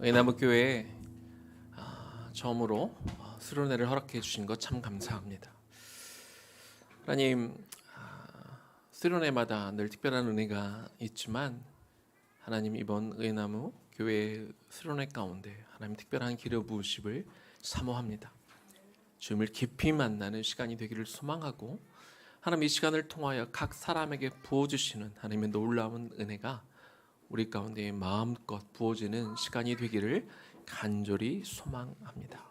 의나무교회에 처음으로 수련회를 허락해 주신 것 참 감사합니다. 하나님, 수련회마다 늘 특별한 은혜가 있지만 하나님, 이번 의나무 교회 수련회 가운데 하나님 특별한 기름 부으심을 사모합니다. 주님을 깊이 만나는 시간이 되기를 소망하고, 하나님 이 시간을 통하여 각 사람에게 부어주시는 하나님의 놀라운 은혜가 우리 가운데 마음껏 부어지는 시간이 되기를 간절히 소망합니다.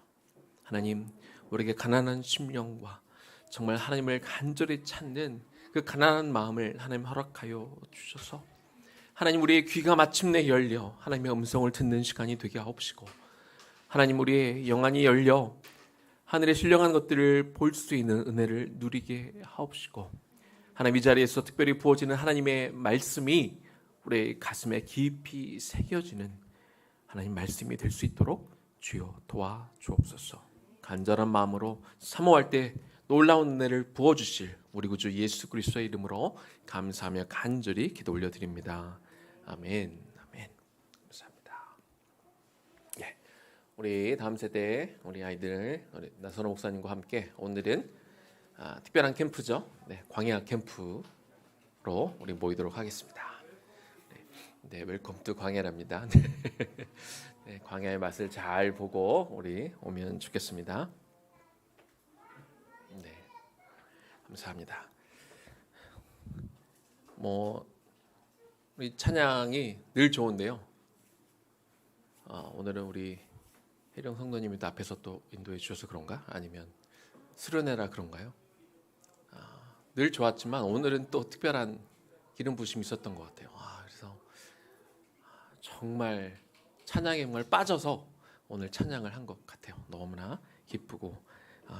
하나님, 우리에게 가난한 심령과 정말 하나님을 간절히 찾는 그 가난한 마음을 하나님 허락하여 주셔서 하나님, 우리의 귀가 마침내 열려 하나님의 음성을 듣는 시간이 되게 하옵시고, 하나님, 우리의 영안이 열려 하늘의 신령한 것들을 볼 수 있는 은혜를 누리게 하옵시고, 하나님, 이 자리에서 특별히 부어지는 하나님의 말씀이 우리의 가슴에 깊이 새겨지는 하나님 말씀이 될 수 있도록 주여 도와주옵소서. 간절한 마음으로 사모할 때 놀라운 은혜를 부어주실 우리 구주 예수 그리스도의 이름으로 감사하며 간절히 기도 올려드립니다. 아멘. 아멘. 감사합니다. 예, 우리 다음 세대 우리 아이들, 우리 나선호 목사님과 함께 오늘은 특별한 캠프죠. 네, 광야 캠프로 우리 모이도록 하겠습니다. 네, 웰컴 투 광야랍니다. 네, 광야의 맛을 잘 보고 우리 오면 좋겠습니다. 네, 감사합니다. 우리 찬양이 늘 좋은데요. 오늘은 우리 혜령 성도님이 또 앞에서 또 인도해 주셔서 그런가? 아니면 수련회라 그런가요? 늘 좋았지만 오늘은 또 특별한 기름 부심이 있었던 것 같아요. 그래서 정말 찬양에 정말 빠져서 오늘 찬양을 한 것 같아요. 너무나 기쁘고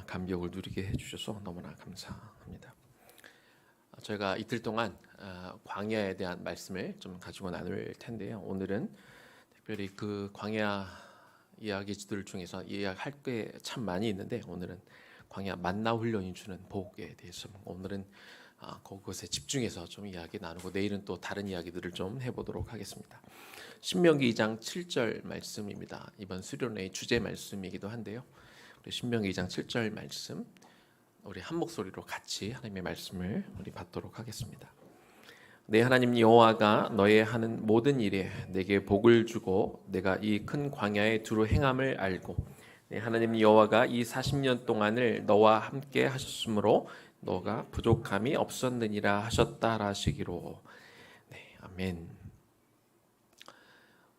감격을 누리게 해주셔서 너무나 감사합니다. 저희가 이틀 동안 광야에 대한 말씀을 좀 가지고 나눌 텐데요. 오늘은 특별히 그 광야 이야기들 중에서 이야기할 게 참 많이 있는데, 오늘은 광야 만나 훈련이 주는 복에 대해서 오늘은 그것에 집중해서 좀 이야기 나누고, 내일은 또 다른 이야기들을 좀 해보도록 하겠습니다. 신명기 2장 7절 말씀입니다. 이번 수련회의 주제 말씀이기도 한데요. 우리 신명기 2장 7절 말씀, 우리 한 목소리로 같이 하나님의 말씀을 우리 받도록 하겠습니다. 내 하나님 여호와가 너의 하는 모든 일에 내게 복을 주고 내가 이 큰 광야에 두루 행함을 알고, 내 하나님 여호와가 이 40년 동안을 너와 함께 하셨으므로 너가 부족함이 없었느니라 하셨다라 하시기로. 네, 아멘.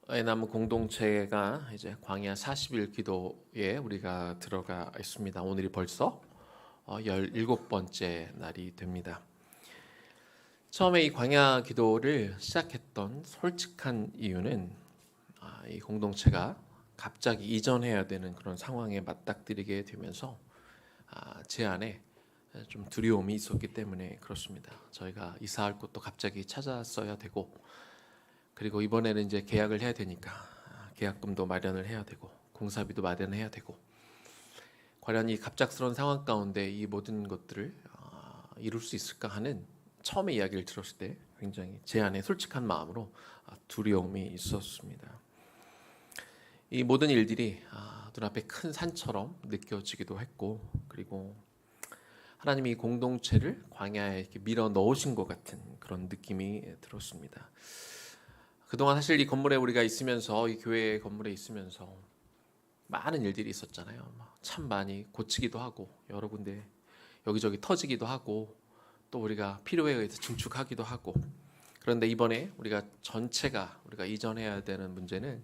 의나무 공동체가 이제 광야 40일 기도에 우리가 들어가 있습니다. 오늘이 벌써 17번째 날이 됩니다. 처음에 이 광야 기도를 시작했던 솔직한 이유는 이 공동체가 갑자기 이전해야 되는 그런 상황에 맞닥뜨리게 되면서 제 안에 좀 두려움이 있었기 때문에 그렇습니다. 저희가 이사할 곳도 갑자기 찾았어야 되고, 그리고 이번에는 이제 계약을 해야 되니까 계약금도 마련을 해야 되고 공사비도 마련해야 되고, 과연 이 갑작스러운 상황 가운데 이 모든 것들을 이룰 수 있을까 하는 처음에 이야기를 들었을 때 굉장히 제 안에 솔직한 마음으로 두려움이 있었습니다. 이 모든 일들이 눈앞에 큰 산처럼 느껴지기도 했고, 그리고 하나님이 이 공동체를 광야에 이렇게 밀어 넣으신 것 같은 그런 느낌이 들었습니다. 그동안 사실 이 건물에 우리가 있으면서, 이 교회 건물에 있으면서 많은 일들이 있었잖아요. 참 많이 고치기도 하고, 여러 군데 여기저기 터지기도 하고, 또 우리가 필요에 의해서 증축하기도 하고. 그런데 이번에 우리가 전체가 우리가 이전해야 되는 문제는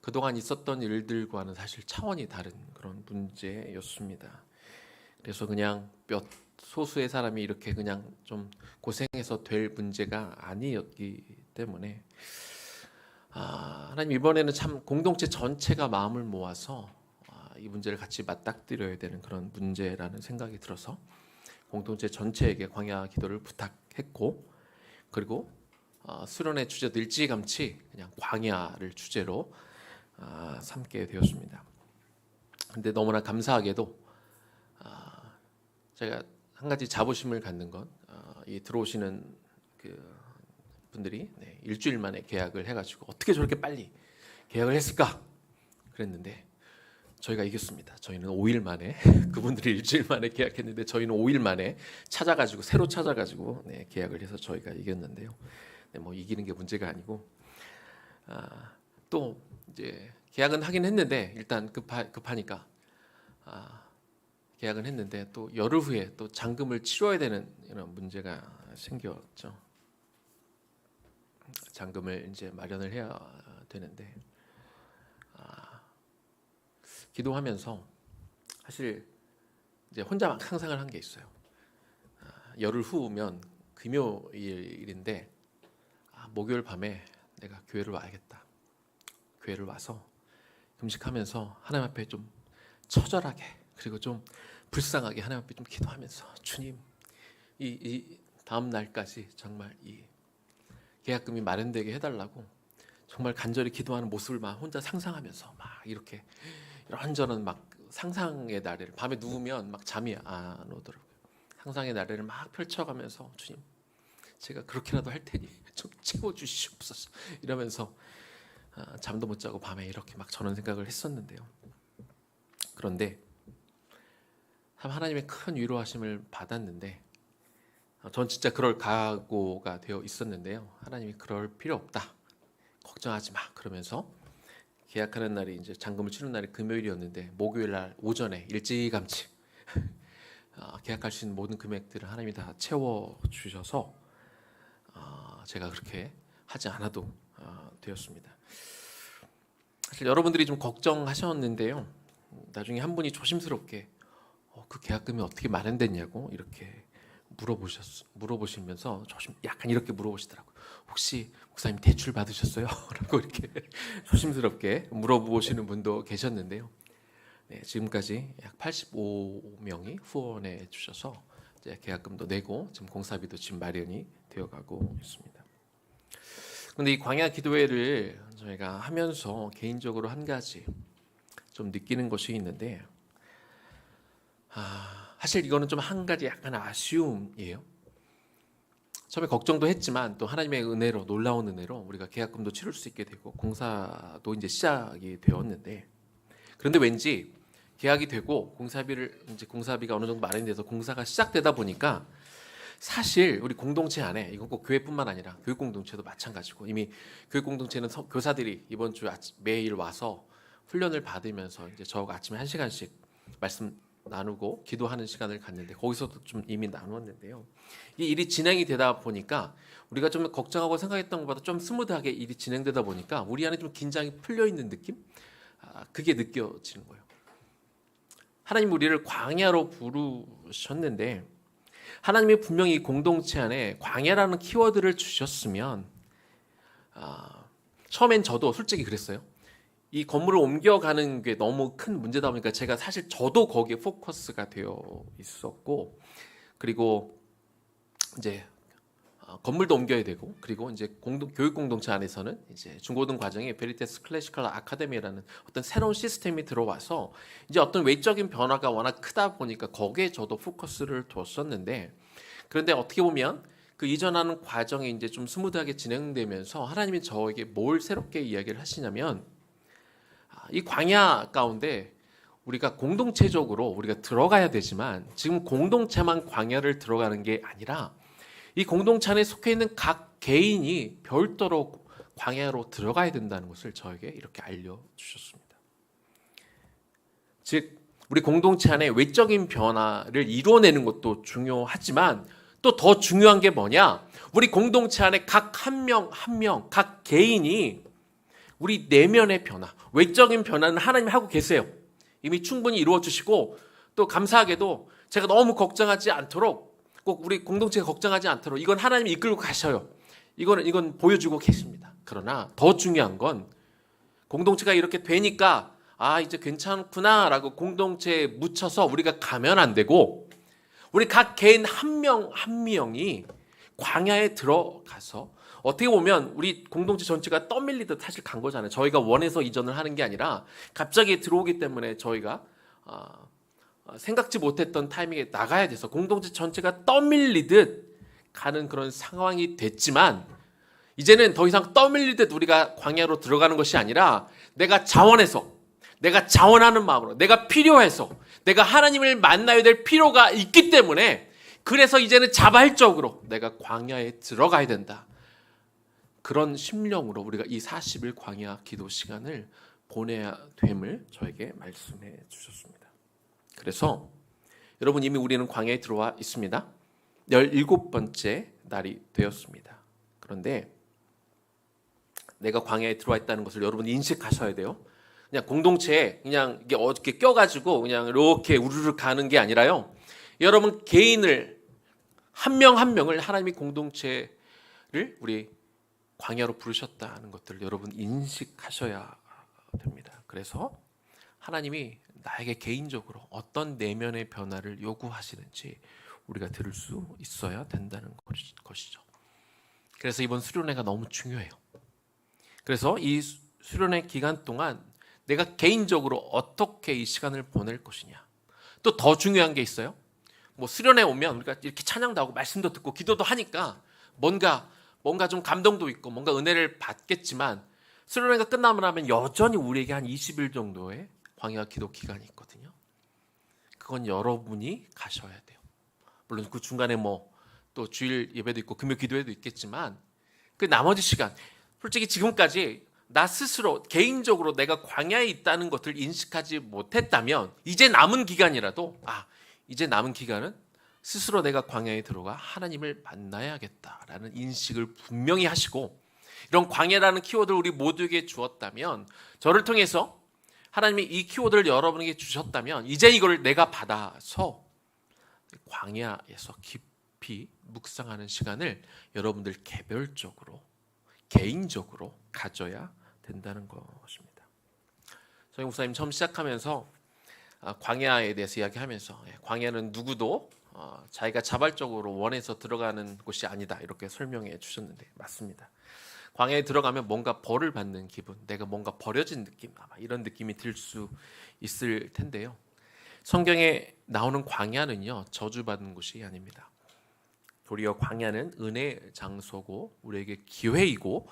그동안 있었던 일들과는 사실 차원이 다른 그런 문제였습니다. 그래서 그냥 몇 소수의 사람이 이렇게 그냥 좀 고생해서 될 문제가 아니었기 때문에 하나님, 이번에는 참 공동체 전체가 마음을 모아서 이 문제를 같이 맞닥뜨려야 되는 그런 문제라는 생각이 들어서 공동체 전체에게 광야 기도를 부탁했고, 그리고 수련의 주제도 일찌감치 그냥 광야를 주제로 삼게 되었습니다. 근데 너무나 감사하게도 제가 한 가지 자부심을 갖는 건, 이 들어오시는 분들이 일주일 만에 계약을 해가지고 어떻게 저렇게 빨리 계약을 했을까? 그랬는데 저희가 이겼습니다. 저희는 5일 만에 그분들이 일주일 만에 계약했는데 저희는 5일 만에 새로 찾아가지고 계약을 해서 저희가 이겼는데요. 뭐 이기는 게 문제가 아니고 또 이제 계약은 하긴 했는데 일단 급하니까 계약은 했는데 또 열흘 후에 또 잔금을 치러야 되는 이런 문제가 생겼죠. 잔금을 이제 마련을 해야 되는데 기도하면서 사실 이제 혼자 막 상상을 한 게 있어요. 열흘 후면 금요일인데 목요일 밤에 내가 교회를 와야겠다. 교회를 와서 금식하면서 하나님 앞에 좀 처절하게 그리고 좀 불쌍하게 하나님 앞에 좀 기도하면서 주님 이 다음 날까지 정말 이 계약금이 마련되게 해달라고 정말 간절히 기도하는 모습을 막 혼자 상상하면서 막 이렇게 이런저런 막 상상의 나래를 밤에 누우면 막 잠이 안 오더라고요. 상상의 나래를 막 펼쳐가면서 주님 제가 그렇게라도 할 테니 좀 채워주시옵소서 이러면서 잠도 못 자고 밤에 이렇게 막 저는 생각을 했었는데요. 그런데 참 하나님의 큰 위로하심을 받았는데 전 진짜 그럴 각오가 되어 있었는데요. 하나님이 그럴 필요 없다. 걱정하지 마. 그러면서 계약하는 날이 이제 잔금을 치는 날이 금요일이었는데 목요일 날 오전에 일찌감치 계약할 수 있는 모든 금액들을 하나님이 다 채워 주셔서 제가 그렇게 하지 않아도 되었습니다. 사실 여러분들이 좀 걱정하셨는데요. 나중에 한 분이 조심스럽게 그 계약금이 어떻게 마련됐냐고 이렇게 물어보시면서 약간 이렇게 물어보시더라고요. 혹시 목사님 대출 받으셨어요? 라고 이렇게 조심스럽게 물어보시는 분도 계셨는데요. 지금까지 약 85명이 후원해 주셔서 이제 계약금도 내고 지금 공사비도 지금 마련이 되어가고 있습니다. 그런데 이 광야 기도회를 저희가 하면서 개인적으로 한 가지 좀 느끼는 것이 있는데 사실 이거는 좀 한 가지 약간 아쉬움이에요. 처음에 걱정도 했지만 또 하나님의 은혜로 놀라운 은혜로 우리가 계약금도 치를 수 있게 되고 공사도 이제 시작이 되었는데 그런데 왠지 계약이 되고 공사비가 어느 정도 마련돼서 공사가 시작되다 보니까 사실 우리 공동체 안에 이건 꼭 교회뿐만 아니라 교육 공동체도 마찬가지고 이미 교육 공동체는 교사들이 이번 주 매일 와서 훈련을 받으면서 이제 저하고 아침에 1시간씩 말씀 나누고 기도하는 시간을 갖는데 거기서도 좀 이미 나누었는데요. 이 일이 진행이 되다 보니까 우리가 좀 걱정하고 생각했던 것보다 좀 스무드하게 일이 진행되다 보니까 우리 안에 좀 긴장이 풀려 있는 느낌? 그게 느껴지는 거예요. 하나님 우리를 광야로 부르셨는데 하나님이 분명히 이 공동체 안에 광야라는 키워드를 주셨으면 처음엔 저도 솔직히 그랬어요. 이 건물을 옮겨가는 게 너무 큰 문제다 보니까 제가 사실 저도 거기에 포커스가 되어 있었고 그리고 이제 건물도 옮겨야 되고 그리고 이제 교육 공동체 안에서는 이제 중고등 과정에 베리테스 클래시컬 아카데미라는 어떤 새로운 시스템이 들어와서 이제 어떤 외적인 변화가 워낙 크다 보니까 거기에 저도 포커스를 뒀었는데 그런데 어떻게 보면 그 이전하는 과정이 이제 좀 스무드하게 진행되면서 하나님이 저에게 뭘 새롭게 이야기를 하시냐면 이 광야 가운데 우리가 공동체적으로 우리가 들어가야 되지만 지금 공동체만 광야를 들어가는 게 아니라 이 공동체 안에 속해 있는 각 개인이 별도로 광야로 들어가야 된다는 것을 저에게 이렇게 알려주셨습니다. 즉 우리 공동체 안에 외적인 변화를 이루어내는 것도 중요하지만 또 더 중요한 게 뭐냐? 우리 공동체 안에 각 한 명 한 명 각 개인이 우리 내면의 변화, 외적인 변화는 하나님이 하고 계세요. 이미 충분히 이루어 주시고 또 감사하게도 제가 너무 걱정하지 않도록 꼭 우리 공동체가 걱정하지 않도록 이건 하나님이 이끌고 가셔요. 이건 보여주고 계십니다. 그러나 더 중요한 건 공동체가 이렇게 되니까 이제 괜찮구나라고 공동체에 묻혀서 우리가 가면 안 되고 우리 각 개인 한 명 한 명이 광야에 들어가서 어떻게 보면 우리 공동체 전체가 떠밀리듯 사실 간 거잖아요. 저희가 원해서 이전을 하는 게 아니라 갑자기 들어오기 때문에 저희가 생각지 못했던 타이밍에 나가야 돼서 공동체 전체가 떠밀리듯 가는 그런 상황이 됐지만 이제는 더 이상 떠밀리듯 우리가 광야로 들어가는 것이 아니라 내가 자원해서 내가 자원하는 마음으로, 내가 필요해서, 내가 하나님을 만나야 될 필요가 있기 때문에, 그래서 이제는 자발적으로 내가 광야에 들어가야 된다. 그런 심령으로 우리가 이 40일 광야 기도 시간을 보내야 됨을 저에게 말씀해 주셨습니다. 그래서 여러분, 이미 우리는 광야에 들어와 있습니다. 17번째 날이 되었습니다. 그런데 내가 광야에 들어와 있다는 것을 여러분이 인식하셔야 돼요. 그냥 공동체에 그냥 이게 어떻게 껴가지고 그냥 이렇게 우르르 가는 게 아니라요. 여러분 개인을 한 명 한 명을 하나님이 공동체를 우리 광야로 부르셨다는 것들을 여러분 인식하셔야 됩니다. 그래서 하나님이 나에게 개인적으로 어떤 내면의 변화를 요구하시는지 우리가 들을 수 있어야 된다는 것이죠. 그래서 이번 수련회가 너무 중요해요. 그래서 이 수련회 기간 동안 내가 개인적으로 어떻게 이 시간을 보낼 것이냐. 또 더 중요한 게 있어요. 뭐 수련회 오면 우리가 이렇게 찬양도 하고 말씀도 듣고 기도도 하니까 뭔가 좀 감동도 있고 뭔가 은혜를 받겠지만, 수련회가 끝나고 나면 여전히 우리에게 한 20일 정도의 광야 기도 기간이 있거든요. 그건 여러분이 가셔야 돼요. 물론 그 중간에 뭐 또 주일 예배도 있고 금요 기도회도 있겠지만, 그 나머지 시간, 솔직히 지금까지 나 스스로 개인적으로 내가 광야에 있다는 것을 인식하지 못했다면, 이제 남은 기간이라도 이제 남은 기간은 스스로 내가 광야에 들어가 하나님을 만나야겠다라는 인식을 분명히 하시고, 이런 광야라는 키워드를 우리 모두에게 주었다면, 저를 통해서 하나님이 이 키워드를 여러분에게 주셨다면, 이제 이걸 내가 받아서 광야에서 깊이 묵상하는 시간을 여러분들 개별적으로 개인적으로 가져야 된다는 것입니다. 저희 목사님 처음 시작하면서 광야에 대해서 이야기하면서, 광야는 누구도 자기가 자발적으로 원해서 들어가는 곳이 아니다, 이렇게 설명해 주셨는데 맞습니다. 광야에 들어가면 뭔가 벌을 받는 기분, 내가 뭔가 버려진 느낌, 아마 이런 느낌이 들 수 있을 텐데요. 성경에 나오는 광야는요, 저주받은 곳이 아닙니다. 도리어 광야는 은혜의 장소고 우리에게 기회이고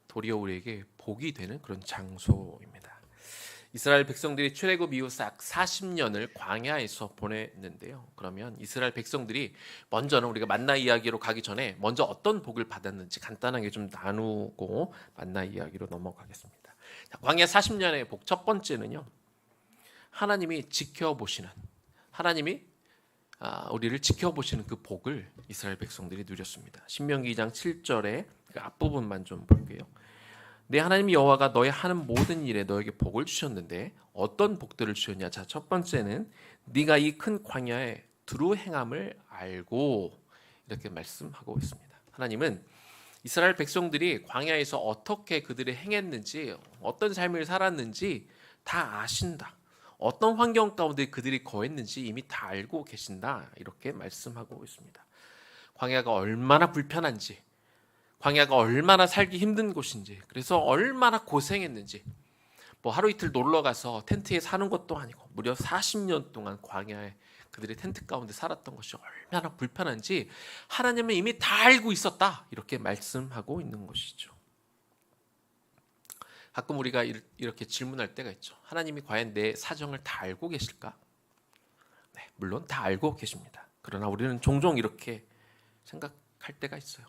도리어 우리에게 복이 되는 그런 장소입니다. 이스라엘 백성들이 출애굽 이후 싹 40년을 광야에서 보냈는데요. 그러면 이스라엘 백성들이 먼저는, 우리가 만나 이야기로 가기 전에 먼저 어떤 복을 받았는지 간단하게 좀 나누고 만나 이야기로 넘어가겠습니다. 광야 40년의 복, 첫 번째는요, 하나님이 지켜보시는, 하나님이 우리를 지켜보시는 그 복을 이스라엘 백성들이 누렸습니다. 신명기 2장 7절의 그 앞부분만 좀 볼게요. 내 하나님 여호와가 너의 하는 모든 일에 너에게 복을 주셨는데 어떤 복들을 주셨냐. 자, 첫 번째는 네가 이 큰 광야에 두루 행함을 알고, 이렇게 말씀하고 있습니다. 하나님은 이스라엘 백성들이 광야에서 어떻게 그들이 행했는지, 어떤 삶을 살았는지 다 아신다. 어떤 환경 가운데 그들이 거했는지 이미 다 알고 계신다, 이렇게 말씀하고 있습니다. 광야가 얼마나 불편한지, 광야가 얼마나 살기 힘든 곳인지, 그래서 얼마나 고생했는지, 뭐 하루 이틀 놀러 가서 텐트에 사는 것도 아니고 무려 40년 동안 광야에 그들의 텐트 가운데 살았던 것이 얼마나 불편한지 하나님은 이미 다 알고 있었다, 이렇게 말씀하고 있는 것이죠. 가끔 우리가 이렇게 질문할 때가 있죠. 하나님이 과연 내 사정을 다 알고 계실까? 네, 물론 다 알고 계십니다. 그러나 우리는 종종 이렇게 생각할 때가 있어요.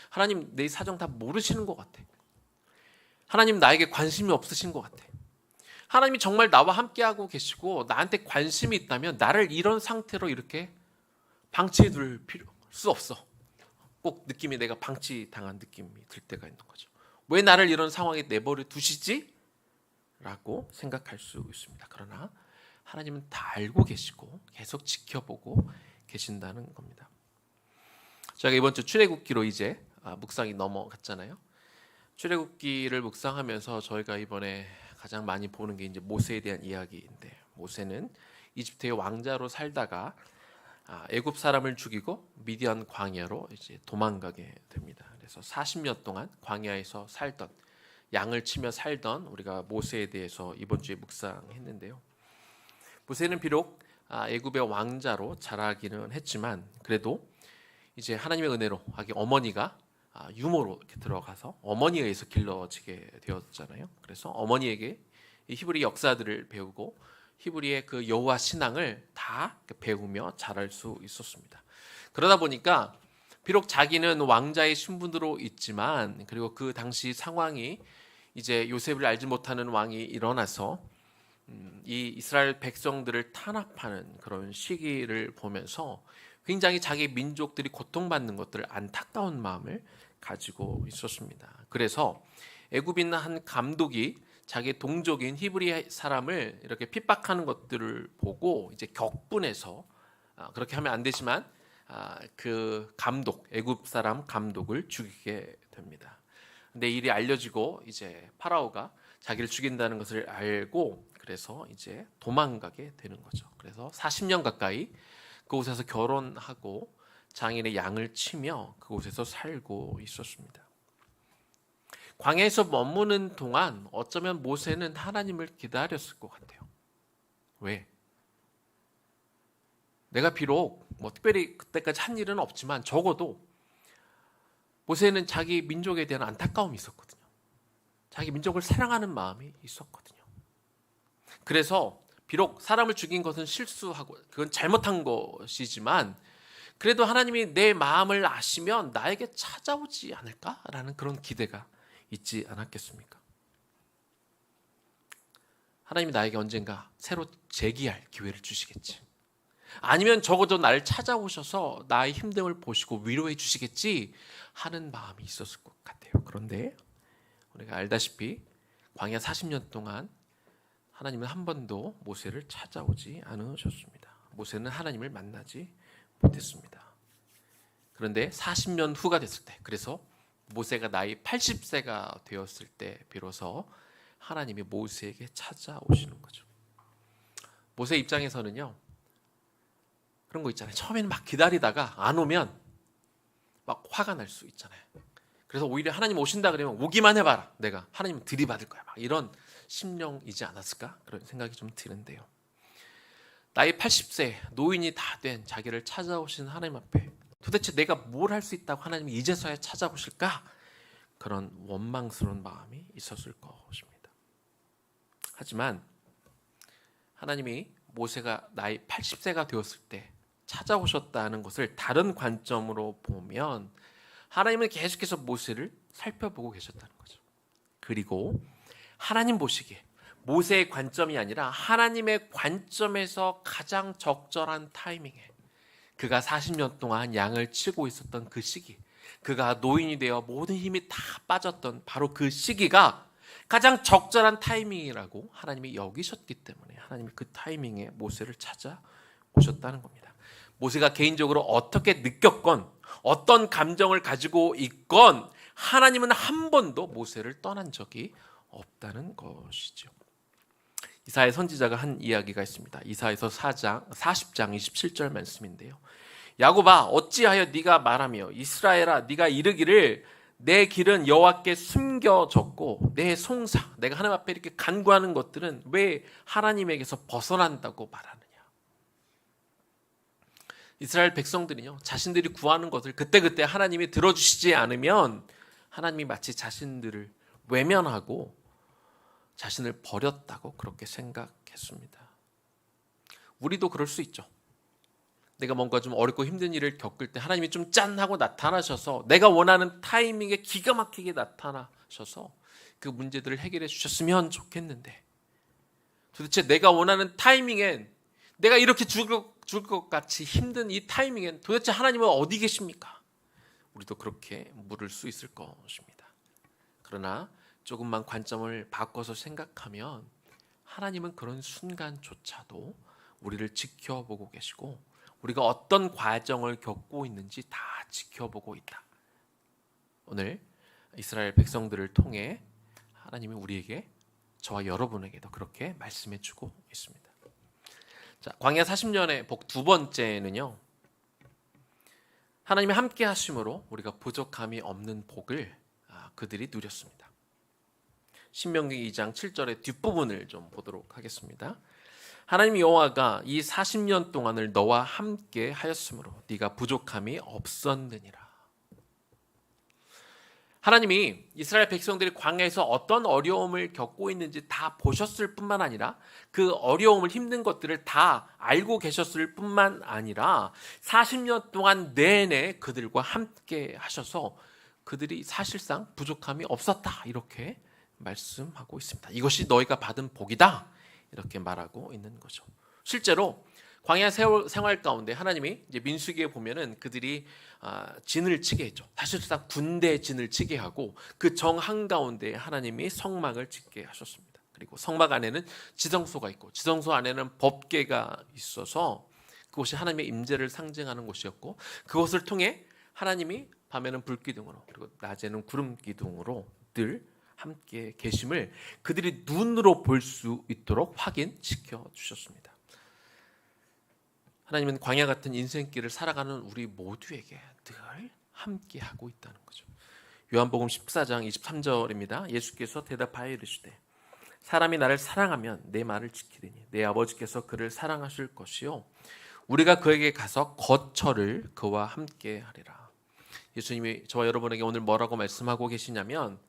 하나님 내 사정 다 모르시는 것 같아. 하나님 나에게 관심이 없으신 것 같아. 하나님이 정말 나와 함께하고 계시고 나한테 관심이 있다면 나를 이런 상태로 이렇게 방치해 둘 수 없어. 꼭 느낌이 내가 방치당한 느낌이 들 때가 있는 거죠. 왜 나를 이런 상황에 내버려 두시지? 라고 생각할 수 있습니다. 그러나 하나님은 다 알고 계시고 계속 지켜보고 계신다는 겁니다. 저희가 이번 주 출애굽기로 이제 묵상이 넘어갔잖아요. 출애굽기를 묵상하면서 저희가 이번에 가장 많이 보는 게 이제 모세에 대한 이야기인데, 모세는 이집트의 왕자로 살다가 애굽 사람을 죽이고 미디안 광야로 이제 도망가게 됩니다. 그래서 40년 동안 광야에서 살던, 양을 치며 살던 우리가 모세에 대해서 이번 주에 묵상했는데요. 모세는 비록 애굽의 왕자로 자라기는 했지만 그래도 이제 하나님의 은혜로 어머니가 유모로 이렇게 들어가서 어머니에 의해서 길러지게 되었잖아요. 그래서 어머니에게 이 히브리 역사들을 배우고 히브리의 그 여호와 신앙을 다 배우며 자랄 수 있었습니다. 그러다 보니까 비록 자기는 왕자의 신분으로 있지만, 그리고 그 당시 상황이 이제 요셉을 알지 못하는 왕이 일어나서 이 이스라엘 백성들을 탄압하는 그런 시기를 보면서 굉장히 자기 민족들이 고통받는 것들 안타까운 마음을 가지고 있었습니다. 그래서 애굽인 한 감독이 자기 동족인 히브리 사람을 이렇게 핍박하는 것들을 보고 이제 격분해서, 그렇게 하면 안 되지만 그 감독, 애굽 사람 감독을 죽이게 됩니다. 근데 일이 알려지고 이제 파라오가 자기를 죽인다는 것을 알고 그래서 이제 도망가게 되는 거죠. 그래서 40년 가까이 그곳에서 결혼하고 장인의 양을 치며 그곳에서 살고 있었습니다. 광야에서 머무는 동안 어쩌면 모세는 하나님을 기다렸을 것 같아요. 왜? 내가 비록 특별히 그때까지 한 일은 없지만 적어도 모세는 자기 민족에 대한 안타까움이 있었거든요. 자기 민족을 사랑하는 마음이 있었거든요. 그래서 비록 사람을 죽인 것은 실수하고 그건 잘못한 것이지만 그래도 하나님이 내 마음을 아시면 나에게 찾아오지 않을까라는 그런 기대가 있지 않았겠습니까? 하나님이 나에게 언젠가 새로 재기할 기회를 주시겠지. 아니면 적어도 나를 찾아오셔서 나의 힘듦을 보시고 위로해 주시겠지 하는 마음이 있었을 것 같아요. 그런데 우리가 알다시피 광야 40년 동안 하나님은 한 번도 모세를 찾아오지 않으셨습니다. 모세는 하나님을 만나지 못했습니다. 그런데 40년 후가 됐을 때, 그래서 모세가 나이 80세가 되었을 때 비로소 하나님이 모세에게 찾아오시는 거죠. 모세 입장에서는요, 그런 거 있잖아요. 처음에는 막 기다리다가 안 오면 막 화가 날 수 있잖아요. 그래서 오히려 하나님 오신다 그러면 오기만 해봐라. 내가 하나님 들이받을 거야. 막 이런 심령이지 않았을까? 그런 생각이 좀 드는데요. 나이 80세 노인이 다 된 자기를 찾아오신 하나님 앞에 도대체 내가 뭘 할 수 있다고 하나님이 이제서야 찾아오실까? 그런 원망스러운 마음이 있었을 것입니다. 하지만 하나님이 모세가 나이 80세가 되었을 때 찾아오셨다는 것을 다른 관점으로 보면 하나님은 계속해서 모세를 살펴보고 계셨다는 거죠. 그리고 하나님 보시기에 모세의 관점이 아니라 하나님의 관점에서 가장 적절한 타이밍에 그가 40년 동안 양을 치고 있었던 그 시기, 그가 노인이 되어 모든 힘이 다 빠졌던 바로 그 시기가 가장 적절한 타이밍이라고 하나님이 여기셨기 때문에 하나님이 그 타이밍에 모세를 찾아오셨다는 겁니다. 모세가 개인적으로 어떻게 느꼈건 어떤 감정을 가지고 있건 하나님은 한 번도 모세를 떠난 적이 없다는 것이죠. 이사야 선지자가 한 이야기가 있습니다. 이사야서 40장 27절 말씀인데요. 야곱아 어찌하여 네가 말하며 이스라엘아 네가 이르기를 내 길은 여호와께 숨겨졌고 내 송사 내가 하나님 앞에 이렇게 간구하는 것들은 왜 하나님에게서 벗어난다고 말하느냐. 이스라엘 백성들이요 자신들이 구하는 것을 그때그때 하나님이 들어주시지 않으면 하나님이 마치 자신들을 외면하고 자신을 버렸다고 그렇게 생각했습니다. 우리도 그럴 수 있죠. 내가 뭔가 좀 어렵고 힘든 일을 겪을 때 하나님이 좀 짠하고 나타나셔서 내가 원하는 타이밍에 기가 막히게 나타나셔서 그 문제들을 해결해 주셨으면 좋겠는데 도대체 내가 원하는 타이밍엔 내가 이렇게 죽을 것 같이 힘든 이 타이밍엔 도대체 하나님은 어디 계십니까? 우리도 그렇게 물을 수 있을 것입니다. 그러나 조금만 관점을 바꿔서 생각하면 하나님은 그런 순간조차도 우리를 지켜보고 계시고 우리가 어떤 과정을 겪고 있는지 다 지켜보고 있다. 오늘 이스라엘 백성들을 통해 하나님이 우리에게 저와 여러분에게도 그렇게 말씀해 주고 있습니다. 자, 광야 40년의 복 두 번째는요. 하나님이 함께 하심으로 우리가 부족함이 없는 복을 그들이 누렸습니다. 신명기 2장 7절의 뒷부분을 좀 보도록 하겠습니다. 하나님 여호와가 이 40년 동안을 너와 함께 하였으므로 네가 부족함이 없었느니라. 하나님이 이스라엘 백성들이 광야에서 어떤 어려움을 겪고 있는지 다 보셨을 뿐만 아니라 그 어려움을 힘든 것들을 다 알고 계셨을 뿐만 아니라 40년 동안 내내 그들과 함께 하셔서 그들이 사실상 부족함이 없었다 이렇게 말씀하고 있습니다. 이것이 너희가 받은 복이다 이렇게 말하고 있는 거죠. 실제로 광야 생활 가운데 하나님이 이제 민수기에 보면은 그들이 진을 치게 했죠. 사실상 군대 진을 치게 하고 그 정 한가운데 하나님이 성막을 짓게 하셨습니다. 그리고 성막 안에는 지성소가 있고 지성소 안에는 법궤가 있어서 그곳이 하나님의 임재를 상징하는 곳이었고 그것을 통해 하나님이 밤에는 불기둥으로 그리고 낮에는 구름기둥으로 늘 함께 계심을 그들이 눈으로 볼 수 있도록 확인시켜 주셨습니다. 하나님은 광야 같은 인생길을 살아가는 우리 모두에게 늘 함께하고 있다는 거죠. 요한복음 14장 23절입니다. 예수께서 대답하여 이르시되 사람이 나를 사랑하면 내 말을 지키리니 내 아버지께서 그를 사랑하실 것이요 우리가 그에게 가서 거처를 그와 함께 하리라. 예수님이 저와 여러분에게 오늘 뭐라고 말씀하고 계시냐면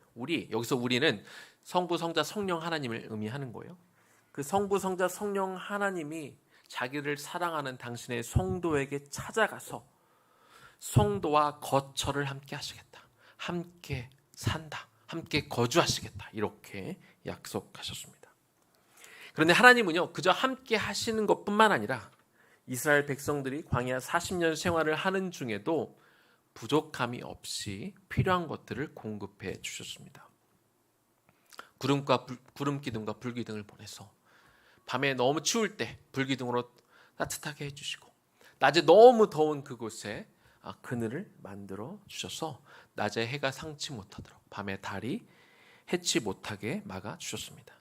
여기서 우리는 성부, 성자, 성령 하나님을 의미하는 거예요. 그 성부, 성자, 성령 하나님이 자기를 사랑하는 당신의 성도에게 찾아가서 성도와 거처를 함께 하시겠다. 함께 산다. 함께 거주하시겠다. 이렇게 약속하셨습니다. 그런데 하나님은요, 그저 함께 하시는 것뿐만 아니라 이스라엘 백성들이 광야 40년 생활을 하는 중에도 부족함이 없이 필요한 것들을 공급해 주셨습니다. 구름기둥과 불기둥을 보내서 밤에 너무 추울 때 불기둥으로 따뜻하게 해주시고 낮에 너무 더운 그곳에 그늘을 만들어 주셔서 낮에 해가 상치 못하도록 밤에 달이 해치 못하게 막아 주셨습니다.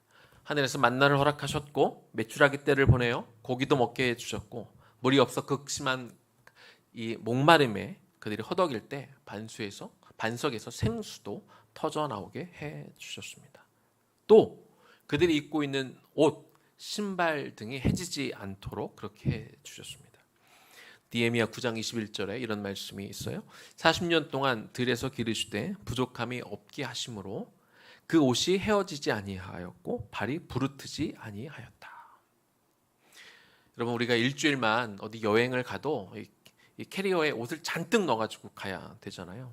하늘에서 만나를 허락하셨고 메추라기 떼를 보내어 고기도 먹게 해주셨고 물이 없어 극심한 이 목마름에 그들이 허덕일 때 반석에서 생수도 터져 나오게 해주셨습니다. 또 그들이 입고 있는 옷 신발 등이 해지지 않도록 그렇게 해주셨습니다. 느헤미야 9장 21절에 이런 말씀이 있어요. 40년 동안 들에서 기르시되 부족함이 없게 하심으로 그 옷이 헤어지지 아니하였고 발이 부르트지 아니하였다. 여러분 우리가 일주일만 어디 여행을 가도 이 캐리어에 옷을 잔뜩 넣어가지고 가야 되잖아요.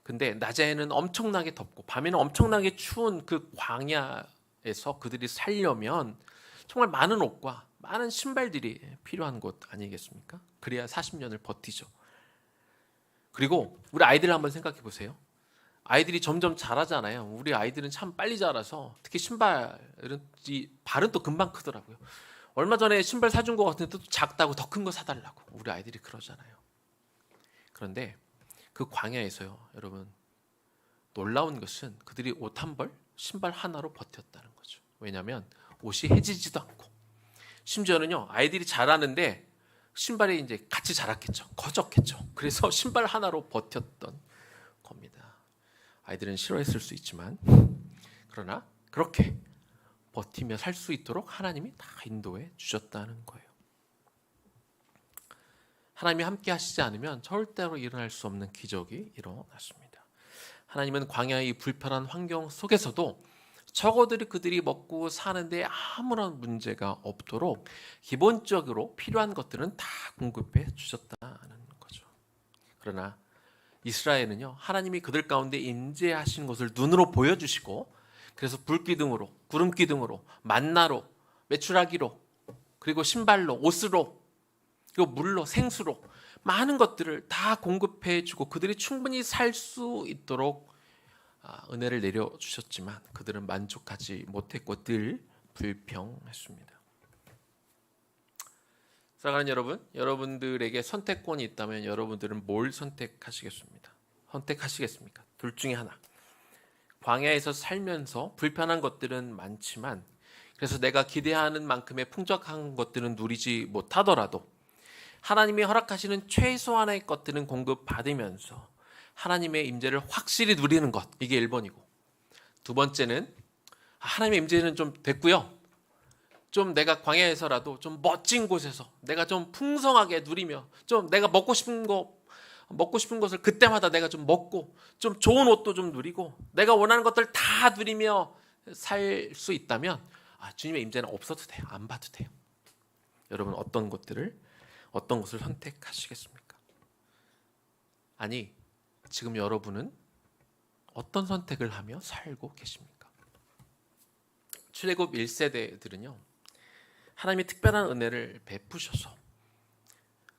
근데 낮에는 엄청나게 덥고 밤에는 엄청나게 추운 그 광야에서 그들이 살려면 정말 많은 옷과 많은 신발들이 필요한 것 아니겠습니까? 그래야 40년을 버티죠. 그리고 우리 아이들을 한번 생각해 보세요. 아이들이 점점 자라잖아요. 우리 아이들은 참 빨리 자라서 특히 발은 또 금방 크더라고요. 얼마 전에 신발 사준 것 같은데 또 작다고 더 큰 거 사달라고 우리 아이들이 그러잖아요. 그런데 그 광야에서요, 여러분 놀라운 것은 그들이 옷 한 벌, 신발 하나로 버텼다는 거죠. 왜냐하면 옷이 해지지도 않고 심지어는요 아이들이 자라는데 신발이 이제 같이 자랐겠죠, 커졌겠죠. 그래서 신발 하나로 버텼던 겁니다. 아이들은 싫어했을 수 있지만 그러나 그렇게 버티며 살 수 있도록 하나님이 다 인도해 주셨다는 거예요. 하나님이 함께 하시지 않으면 절대로 일어날 수 없는 기적이 일어났습니다. 하나님은 광야의 불편한 환경 속에서도 적어도 그들이 먹고 사는데 아무런 문제가 없도록 기본적으로 필요한 것들은 다 공급해 주셨다는 거죠. 그러나 이스라엘은요, 하나님이 그들 가운데 임재하신 것을 눈으로 보여주시고 그래서 불기둥으로, 구름기둥으로, 만나로, 메추라기로, 그리고 신발로, 옷으로, 그리고 물로, 생수로 많은 것들을 다 공급해 주고 그들이 충분히 살 수 있도록 은혜를 내려주셨지만 그들은 만족하지 못했고 늘 불평했습니다. 사랑하는 여러분, 여러분들에게 선택권이 있다면 여러분들은 뭘 선택하시겠습니까? 둘 중에 하나. 광야에서 살면서 불편한 것들은 많지만 그래서 내가 기대하는 만큼의 풍족한 것들은 누리지 못하더라도 하나님이 허락하시는 최소한의 것들은 공급받으면서 하나님의 임재를 확실히 누리는 것, 이게 1번이고 두 번째는 하나님의 임재는 좀 됐고요, 좀 내가 광야에서라도 좀 멋진 곳에서 내가 좀 풍성하게 누리며 좀 내가 먹고 싶은 거 먹고 싶은 것을 그때마다 내가 좀 먹고 좀 좋은 옷도 좀 누리고 내가 원하는 것들 다 누리며 살 수 있다면 주님의 임재는 없어도 돼요. 안 봐도 돼요. 여러분 어떤 것을 선택하시겠습니까? 아니 지금 여러분은 어떤 선택을 하며 살고 계십니까? 출애굽 1세대들은요 하나님의 특별한 은혜를 베푸셔서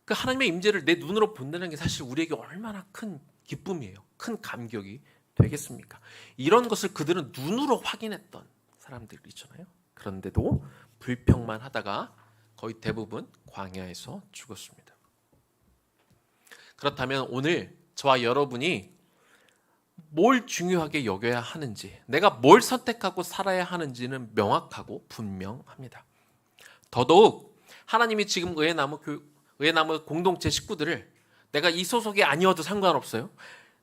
그 하나님의 임재를 내 눈으로 본다는 게 사실 우리에게 얼마나 큰 기쁨이에요. 큰 감격이 되겠습니까? 이런 것을 그들은 눈으로 확인했던 사람들이잖아요. 그런데도 불평만 하다가 거의 대부분 광야에서 죽었습니다. 그렇다면 오늘 저와 여러분이 뭘 중요하게 여겨야 하는지, 내가 뭘 선택하고 살아야 하는지는 명확하고 분명합니다. 더더욱 하나님이 지금 의회나무 공동체 식구들을 내가 이 소속이 아니어도 상관없어요.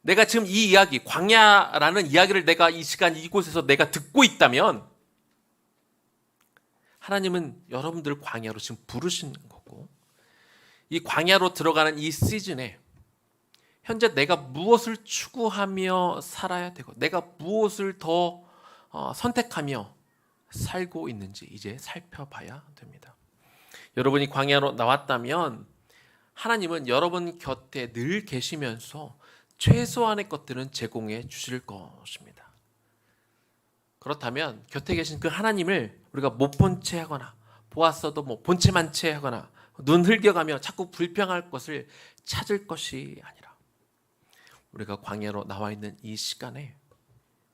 내가 지금 이 이야기, 광야라는 이야기를 내가 이 시간 이곳에서 내가 듣고 있다면 하나님은 여러분들을 광야로 지금 부르신 거고 이 광야로 들어가는 이 시즌에 현재 내가 무엇을 추구하며 살아야 되고 내가 무엇을 더 선택하며 살고 있는지 이제 살펴봐야 됩니다. 여러분이 광야로 나왔다면 하나님은 여러분 곁에 늘 계시면서 최소한의 것들은 제공해 주실 것입니다. 그렇다면 곁에 계신 그 하나님을 우리가 못 본 채 하거나 보았어도 본 채만 채 하거나 눈 흘겨가며 자꾸 불평할 것을 찾을 것이 아니라 우리가 광야로 나와 있는 이 시간에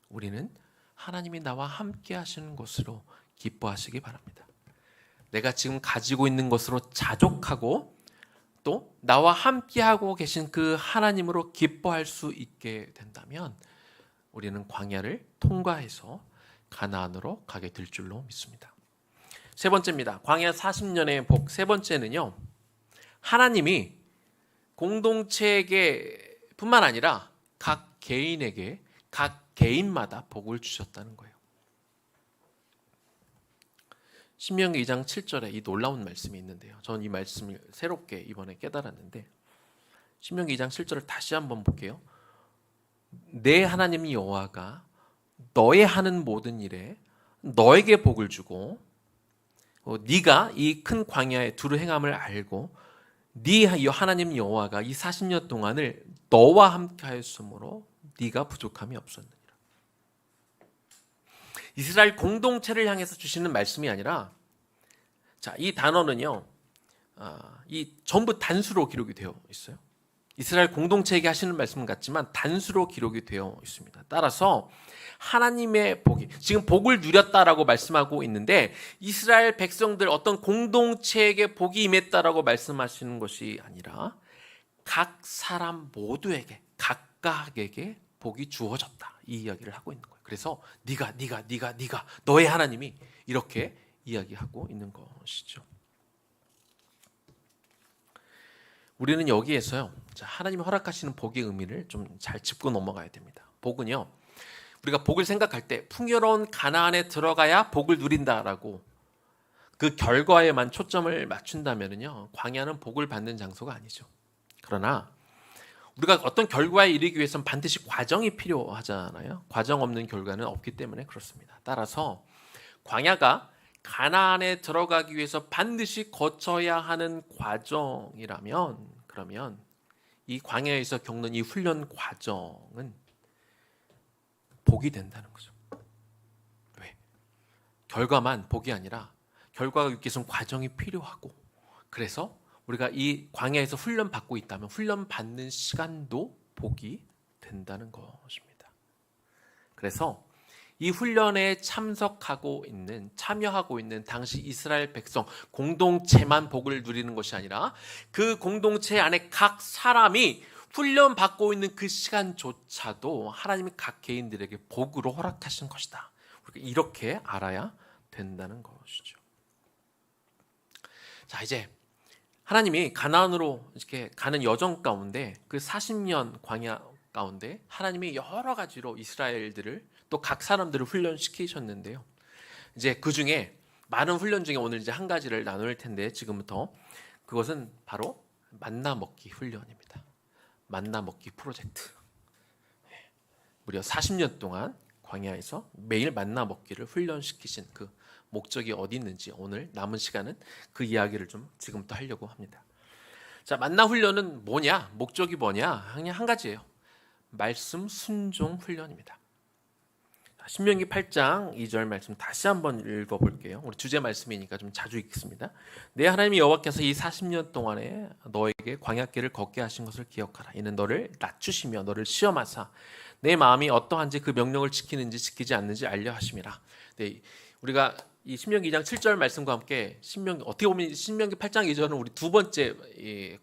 우리는 하나님이 나와 함께 하시는 것으로 기뻐하시기 바랍니다. 내가 지금 가지고 있는 것으로 자족하고 또 나와 함께하고 계신 그 하나님으로 기뻐할 수 있게 된다면 우리는 광야를 통과해서 가나안으로 가게 될 줄로 믿습니다. 세 번째입니다. 광야 40년의 복. 세 번째는요. 하나님이 공동체에게 뿐만 아니라 각 개인에게 각 개인마다 복을 주셨다는 거예요. 신명기 2장 7절에 이 놀라운 말씀이 있는데요. 저는 이 말씀을 새롭게 이번에 깨달았는데 신명기 2장 7절을 다시 한번 볼게요. 내 하나님 여호와가 너의 하는 모든 일에 너에게 복을 주고 네가 이 큰 광야에 두루 행함을 알고 네 하나님 여호와가 이 40년 동안을 너와 함께 하였으므로 네가 부족함이 없었느니라. 이스라엘 공동체를 향해서 주시는 말씀이 아니라 이 단어는요. 이 전부 단수로 기록이 되어 있어요. 이스라엘 공동체에게 하시는 말씀 같지만 단수로 기록이 되어 있습니다. 따라서 하나님의 복이 지금 복을 누렸다라고 말씀하고 있는데 이스라엘 백성들 어떤 공동체에게 복이 임했다라고 말씀하시는 것이 아니라 각 사람 모두에게 각각에게 복이 주어졌다 이 이야기를 하고 있는 거예요. 그래서 네가 너의 하나님이 이렇게 이야기하고 있는 것이죠. 우리는 여기에서요 하나님이 허락하시는 복의 의미를 좀 잘 짚고 넘어가야 됩니다. 복은요 우리가 복을 생각할 때 풍요로운 가나안에 들어가야 복을 누린다라고 그 결과에만 초점을 맞춘다면요 광야는 복을 받는 장소가 아니죠. 그러나 우리가 어떤 결과에 이르기 위해서는 반드시 과정이 필요하잖아요. 과정 없는 결과는 없기 때문에 그렇습니다. 따라서 광야가 가나안에 들어가기 위해서 반드시 거쳐야 하는 과정이라면 그러면 이 광야에서 겪는 이 훈련 과정은 복이 된다는 거죠. 왜? 결과만 복이 아니라 결과가 있기 위해서는 과정이 필요하고 그래서 우리가 이 광야에서 훈련 받고 있다면 훈련 받는 시간도 복이 된다는 것입니다. 그래서 이 훈련에 참여하고 있는 당시 이스라엘 백성 공동체만 복을 누리는 것이 아니라 그 공동체 안에 각 사람이 훈련 받고 있는 그 시간조차도 하나님이 각 개인들에게 복으로 허락하신 것이다. 우리가 이렇게 알아야 된다는 것이죠. 자, 이제 하나님이 가나안으로 이렇게 가는 여정 가운데 그 40년 광야 가운데 하나님이 여러 가지로 이스라엘들을 또 각 사람들을 훈련시키셨는데요. 이제 그 중에 많은 훈련 중에 오늘 이제 한 가지를 나눌 텐데 지금부터 그것은 바로 만나 먹기 훈련입니다. 만나 먹기 프로젝트. 무려 40년 동안 광야에서 매일 만나 먹기를 훈련시키신 그 목적이 어디 있는지 오늘 남은 시간은 그 이야기를 좀 지금부터 하려고 합니다. 자, 만나 훈련은 뭐냐? 목적이 뭐냐? 그냥 한 가지예요. 말씀 순종 훈련입니다. 신명기 8장 2절 말씀 다시 한번 읽어볼게요. 우리 주제 말씀이니까 좀 자주 읽겠습니다. 내 하나님 여호와께서 이 40년 동안에 너에게 광야길을 걷게 하신 것을 기억하라. 이는 너를 낮추시며 너를 시험하사 내 마음이 어떠한지 그 명령을 지키는지 지키지 않는지 알려 하심이라. 네, 우리가 이 신명기 2장 7절 말씀과 함께 어떻게 보면 신명기 8장 2절은 우리 두 번째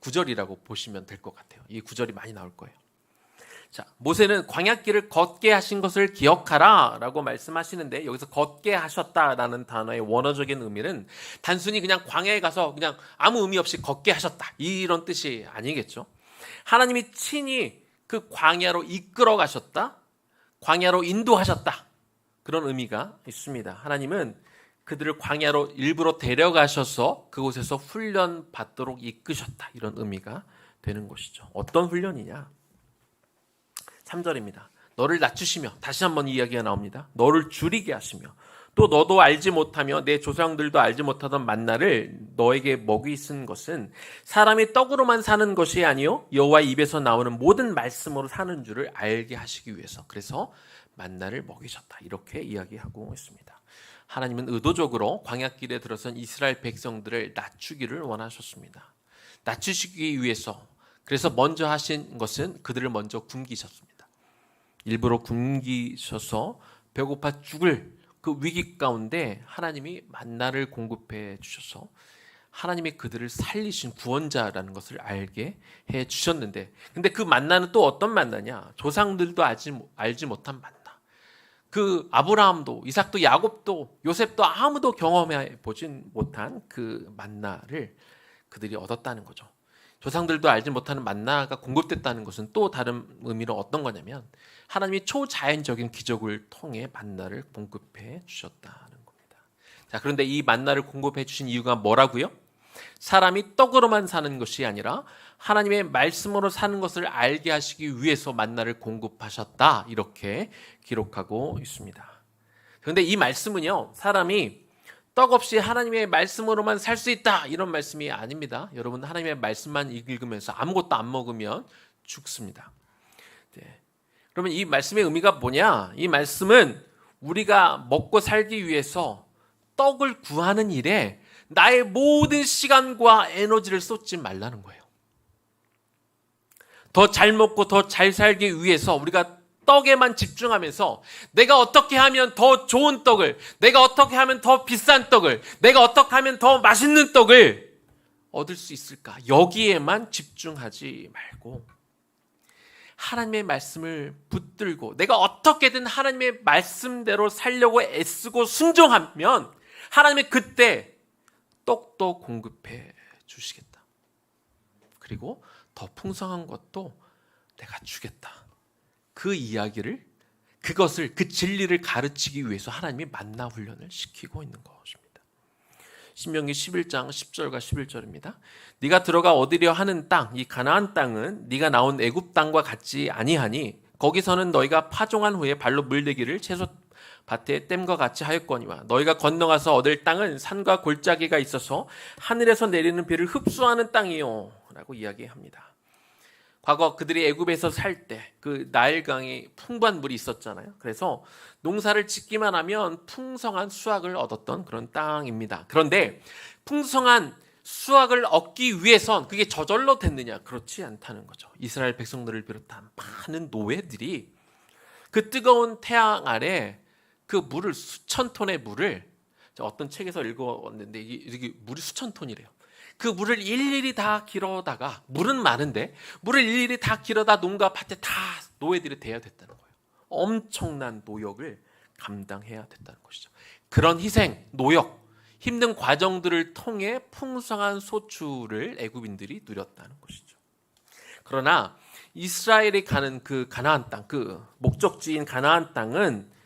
구절이라고 보시면 될 것 같아요. 이 구절이 많이 나올 거예요. 자, 모세는 광야길을 걷게 하신 것을 기억하라 라고 말씀하시는데, 여기서 걷게 하셨다라는 단어의 원어적인 의미는 단순히 그냥 광야에 가서 그냥 아무 의미 없이 걷게 하셨다 이런 뜻이 아니겠죠. 하나님이 친히 그 광야로 이끌어 가셨다, 광야로 인도하셨다, 그런 의미가 있습니다. 하나님은 그들을 광야로 일부러 데려가셔서 그곳에서 훈련 받도록 이끄셨다, 이런 의미가 되는 것이죠. 어떤 훈련이냐? 3절입니다. 너를 낮추시며, 다시 한번 이야기가 나옵니다. 너를 줄이게 하시며, 또 너도 알지 못하며 내 조상들도 알지 못하던 만나를 너에게 먹이 쓴 것은 사람이 떡으로만 사는 것이 아니요 여호와의 입에서 나오는 모든 말씀으로 사는 줄을 알게 하시기 위해서, 그래서 만나를 먹이셨다, 이렇게 이야기하고 있습니다. 하나님은 의도적으로 광야길에 들어선 이스라엘 백성들을 낮추기를 원하셨습니다. 낮추시기 위해서, 그래서 먼저 하신 것은 그들을 먼저 굶기셨습니다. 일부러 굶기셔서 배고파 죽을 그 위기 가운데 하나님이 만나를 공급해 주셔서 하나님이 그들을 살리신 구원자라는 것을 알게 해 주셨는데, 근데 그 만나는 또 어떤 만나냐? 조상들도 알지 못한 만나. 그 아브라함도 이삭도 야곱도 요셉도 아무도 경험해 보진 못한 그 만나를 그들이 얻었다는 거죠. 조상들도 알지 못하는 만나가 공급됐다는 것은 또 다른 의미로 어떤 거냐면, 하나님이 초자연적인 기적을 통해 만나를 공급해 주셨다는 겁니다. 자, 그런데 이 만나를 공급해 주신 이유가 뭐라고요? 사람이 떡으로만 사는 것이 아니라 하나님의 말씀으로 사는 것을 알게 하시기 위해서 만나를 공급하셨다, 이렇게 기록하고 있습니다. 그런데 이 말씀은요, 사람이 떡 없이 하나님의 말씀으로만 살 수 있다, 이런 말씀이 아닙니다. 여러분, 하나님의 말씀만 읽으면서 아무것도 안 먹으면 죽습니다. 네. 그러면 이 말씀의 의미가 뭐냐? 이 말씀은 우리가 먹고 살기 위해서 떡을 구하는 일에 나의 모든 시간과 에너지를 쏟지 말라는 거예요. 더 잘 먹고 더 잘 살기 위해서 우리가 떡에만 집중하면서 내가 어떻게 하면 더 좋은 떡을, 내가 어떻게 하면 더 비싼 떡을, 내가 어떻게 하면 더 맛있는 떡을 얻을 수 있을까, 여기에만 집중하지 말고 하나님의 말씀을 붙들고 내가 어떻게든 하나님의 말씀대로 살려고 애쓰고 순종하면 하나님이 그때 떡도 공급해 주시겠다. 그리고 더 풍성한 것도 내가 주겠다. 그 이야기를, 그것을, 그 진리를 가르치기 위해서 하나님이 만나 훈련을 시키고 있는 것입니다. 신명기 11장 10절과 11절입니다. 네가 들어가 얻으려 하는 땅, 이 가나안 땅은 네가 나온 애굽 땅과 같지 아니하니 거기서는 너희가 파종한 후에 발로 물대기를 채소 밭에 댐과 같이 하였거니와 너희가 건너가서 얻을 땅은 산과 골짜기가 있어서 하늘에서 내리는 비를 흡수하는 땅이요 라고 이야기합니다. 과거 그들이 애굽에서 살 때 그 나일강에 풍부한 물이 있었잖아요. 그래서 농사를 짓기만 하면 풍성한 수확을 얻었던 그런 땅입니다. 그런데 풍성한 수확을 얻기 위해선 그게 저절로 됐느냐? 그렇지 않다는 거죠. 이스라엘 백성들을 비롯한 많은 노예들이 그 뜨거운 태양 아래 그 물을, 수천 톤의 물을, 어떤 책에서 읽었는데 이게 물이 수천 톤이래요. 그 물을 일일이 다 길어다가, 물은 많은데 물을 일일이 다 길어다 농가 밭에 다 노예들이 돼야 됐다는 거예요. 엄청난 노역을 감당해야 됐다는 것이죠. 그런 희생, 노역, 힘든 과정들을 통해 풍성한 소출을 애굽인들이 누렸다는 것이죠. 그러나 이스라엘이 가는 그 가나안 땅, 그 목적지인 가나안 땅은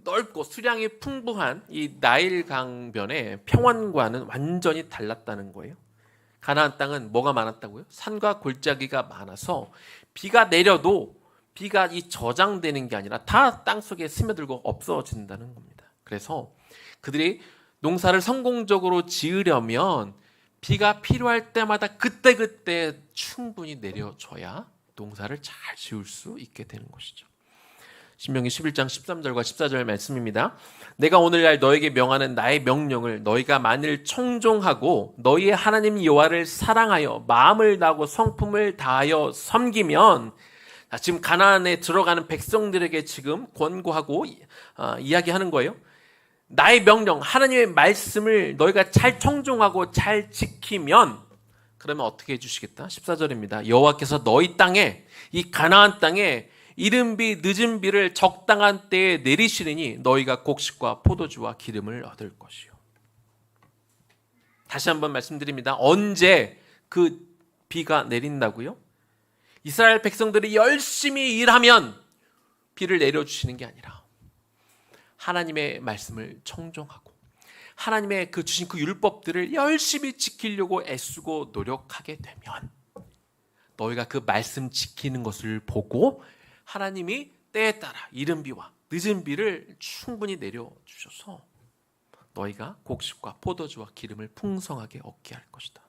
넓고 수량이 풍부한 이 나일 강변의 평원과는 완전히 달랐다는 거예요. 가나안 땅은 뭐가 많았다고요? 산과 골짜기가 많아서 비가 내려도 비가 이 저장되는 게 아니라 다 땅속에 스며들고 없어진다는 겁니다. 그래서 그들이 농사를 성공적으로 지으려면 비가 필요할 때마다 그때그때 충분히 내려줘야 농사를 잘 지을 수 있게 되는 것이죠. 신명기 11장 13절과 14절 말씀입니다. 내가 오늘날 너에게 명하는 나의 명령을 너희가 만일 청종하고 너희의 하나님 여호와를 사랑하여 마음을 다하고 성품을 다하여 섬기면, 지금 가나안에 들어가는 백성들에게 지금 권고하고 이야기하는 거예요. 나의 명령, 하나님의 말씀을 너희가 잘 청종하고 잘 지키면, 그러면 어떻게 해주시겠다? 14절입니다. 여호와께서 너희 땅에, 이 가나안 땅에 이른 비 늦은 비를 적당한 때에 내리시리니 너희가 곡식과 포도주와 기름을 얻을 것이요. 다시 한번 말씀드립니다. 언제 그 비가 내린다고요? 이스라엘 백성들이 열심히 일하면 비를 내려주시는 게 아니라 하나님의 말씀을 청종하고 하나님의 주신 그 율법들을 열심히 지키려고 애쓰고 노력하게 되면 너희가 그 말씀 지키는 것을 보고 하나님이 때에 따라 이른 비와 늦은 비를 충분히 내려주셔서 너희가 곡식과 포도주와 기름을 풍성하게 얻게 할 것이다.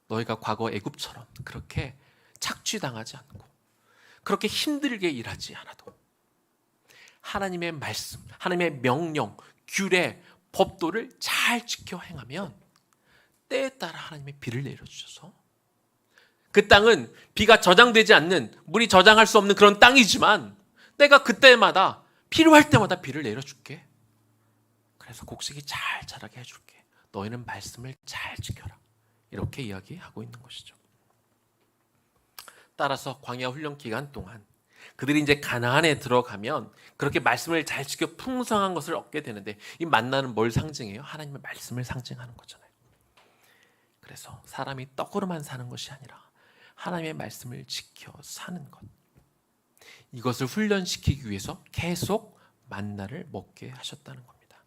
너희가 과거 애굽처럼 그렇게 착취당하지 않고 그렇게 힘들게 일하지 않아도 하나님의 말씀, 하나님의 명령, 규례, 법도를 잘 지켜 행하면 때에 따라 하나님의 비를 내려주셔서 그 땅은 비가 저장되지 않는, 물이 저장할 수 없는 그런 땅이지만 내가 그때마다 필요할 때마다 비를 내려줄게. 그래서 곡식이 잘 자라게 해줄게. 너희는 말씀을 잘 지켜라. 이렇게 이야기하고 있는 것이죠. 따라서 광야 훈련 기간 동안 그들이 이제 가나안에 들어가면 그렇게 말씀을 잘 지켜 풍성한 것을 얻게 되는데, 이 만나는 뭘 상징해요? 하나님의 말씀을 상징하는 거잖아요. 그래서 사람이 떡으로만 사는 것이 아니라 하나님의 말씀을 지켜 사는 것, 이것을 훈련시키기 위해서 계속 만나를 먹게 하셨다는 겁니다.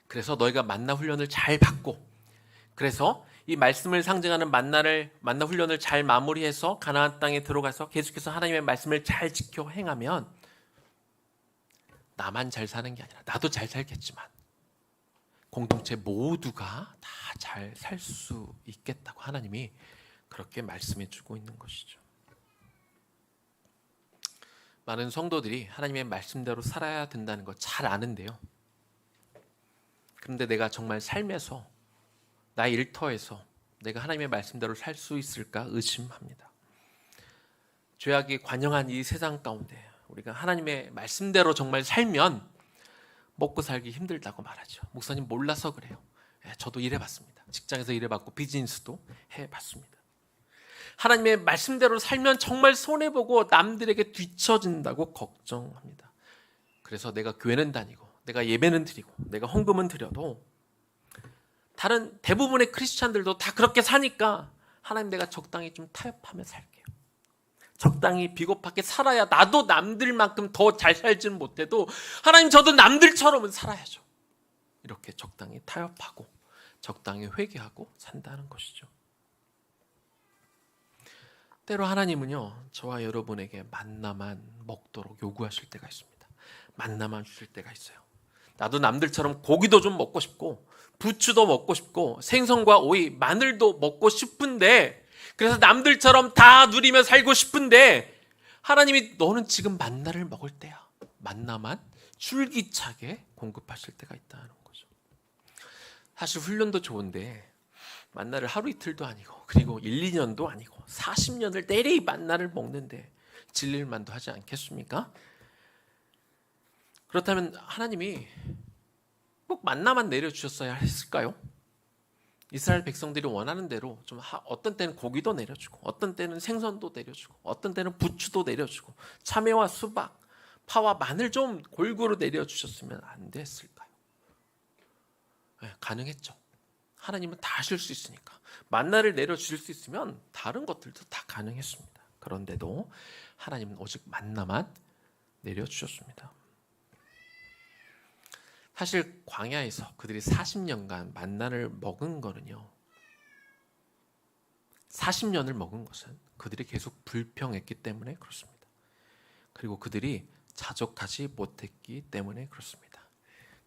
그래서 너희가 만나 훈련을 잘 받고, 그래서 이 말씀을 상징하는 만나 훈련을 잘 마무리해서 가나안 땅에 들어가서 계속해서 하나님의 말씀을 잘 지켜 행하면 나만 잘 사는 게 아니라 나도 잘 살겠지만 공동체 모두가 다 잘 살 수 있겠다고 하나님이 그렇게 말씀해 주고 있는 것이죠. 많은 성도들이 하나님의 말씀대로 살아야 된다는 거 잘 아는데요. 그런데 내가 정말 삶에서, 나의 일터에서 내가 하나님의 말씀대로 살 수 있을까 의심합니다. 죄악이 관영한 이 세상 가운데 우리가 하나님의 말씀대로 정말 살면 먹고 살기 힘들다고 말하죠. 목사님 몰라서 그래요. 저도 일해봤습니다. 직장에서 일해봤고 비즈니스도 해봤습니다. 하나님의 말씀대로 살면 정말 손해보고 남들에게 뒤처진다고 걱정합니다. 그래서 내가 교회는 다니고 내가 예배는 드리고 내가 헌금은 드려도 다른 대부분의 크리스찬들도 다 그렇게 사니까 하나님, 내가 적당히 좀 타협하며 살게요. 적당히 비겁하게 살아야 나도 남들만큼 더 잘 살지는 못해도 하나님, 저도 남들처럼은 살아야죠. 이렇게 적당히 타협하고 적당히 회개하고 산다는 것이죠. 때로 하나님은요, 저와 여러분에게 만나만 먹도록 요구하실 때가 있습니다. 만나만 주실 때가 있어요. 나도 남들처럼 고기도 좀 먹고 싶고 부추도 먹고 싶고 생선과 오이, 마늘도 먹고 싶은데, 그래서 남들처럼 다 누리며 살고 싶은데 하나님이 너는 지금 만나를 먹을 때야. 만나만 줄기차게 공급하실 때가 있다는 거죠. 사실 훈련도 좋은데 만나를 하루 이틀도 아니고 그리고 1, 2년도 아니고 40년을 내리 만나를 먹는데 질릴 만도 하지 않겠습니까? 그렇다면 하나님이 꼭 만나만 내려주셨어야 했을까요? 이스라엘 백성들이 원하는 대로 좀 어떤 때는 고기도 내려주고 어떤 때는 생선도 내려주고 어떤 때는 부추도 내려주고 참외와 수박, 파와 마늘 좀 골고루 내려주셨으면 안 됐을까요? 네, 가능했죠. 하나님은 다 하실 수 있으니까 만나를 내려주실 수 있으면 다른 것들도 다 가능했습니다. 그런데도 하나님은 오직 만나만 내려주셨습니다. 사실 광야에서 그들이 40년간 만나를 먹은 거는요, 40년을 먹은 것은 그들이 계속 불평했기 때문에 그렇습니다. 그리고 그들이 자족하지 못했기 때문에 그렇습니다.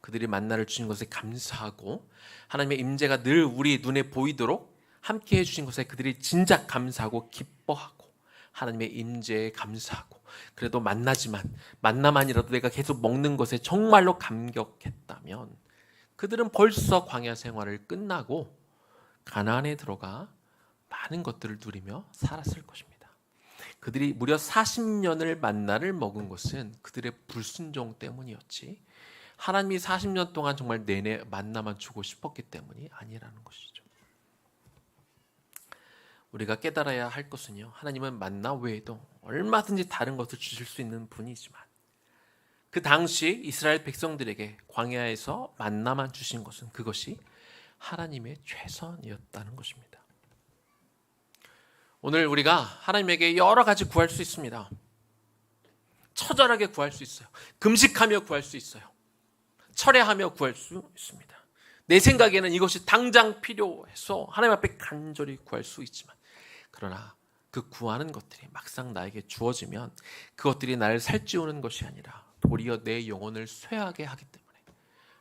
그들이 만나를 주신 것에 감사하고 하나님의 임재가 늘 우리 눈에 보이도록 함께 해주신 것에 그들이 진작 감사하고 기뻐하고 하나님의 임재에 감사하고 그래도 만나만이라도 내가 계속 먹는 것에 정말로 감격했다면 그들은 벌써 광야 생활을 끝나고 가나안에 들어가 많은 것들을 누리며 살았을 것입니다. 그들이 무려 40년을 만나를 먹은 것은 그들의 불순종 때문이었지 하나님이 40년 동안 정말 내내 만나만 주고 싶었기 때문이 아니라는 것이죠. 우리가 깨달아야 할 것은요, 하나님은 만나 외에도 얼마든지 다른 것을 주실 수 있는 분이지만 그 당시 이스라엘 백성들에게 광야에서 만나만 주신 것은 그것이 하나님의 최선이었다는 것입니다. 오늘 우리가 하나님에게 여러 가지 구할 수 있습니다. 처절하게 구할 수 있어요. 금식하며 구할 수 있어요. 철회하며 구할 수 있습니다. 내 생각에는 이것이 당장 필요해서 하나님 앞에 간절히 구할 수 있지만 그러나 그 구하는 것들이 막상 나에게 주어지면 그것들이 나를 살찌우는 것이 아니라 도리어 내 영혼을 쇠하게 하기 때문에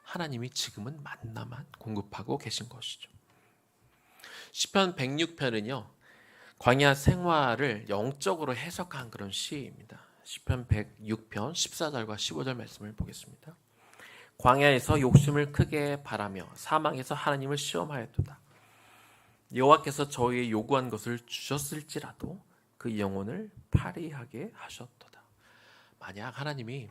하나님이 지금은 만나만 공급하고 계신 것이죠. 시편 106편은요. 광야 생활을 영적으로 해석한 그런 시입니다. 시편 106편 14절과 15절 말씀을 보겠습니다. 광야에서 욕심을 크게 바라며 사망에서 하나님을 시험하였도다. 여호와께서 저희의 요구한 것을 주셨을지라도 그 영혼을 파리하게 하셨도다. 만약 하나님이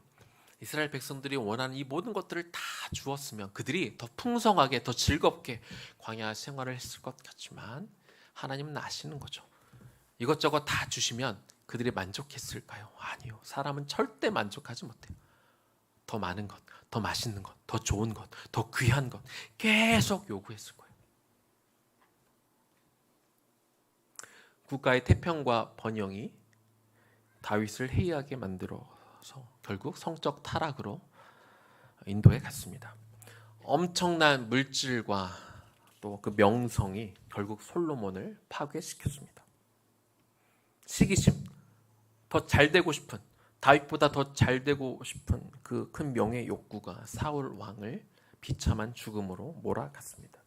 이스라엘 백성들이 원하는 이 모든 것들을 다 주었으면 그들이 더 풍성하게 더 즐겁게 광야 생활을 했을 것 같지만 하나님은 아시는 거죠. 이것저것 다 주시면 그들이 만족했을까요? 아니요. 사람은 절대 만족하지 못해요. 더 많은 것, 더 맛있는 것, 더 좋은 것, 더 귀한 것 계속 요구했을 거예요. 국가의 태평과 번영이 다윗을 해이하게 만들어서 결국 성적 타락으로 인도에 갔습니다. 엄청난 물질과 또 그 명성이 결국 솔로몬을 파괴시켰습니다. 시기심, 더 잘되고 싶은, 다윗보다 더 잘되고 싶은 그 큰 명예 욕구가 사울 왕을 비참한 죽음으로 몰아갔습니다.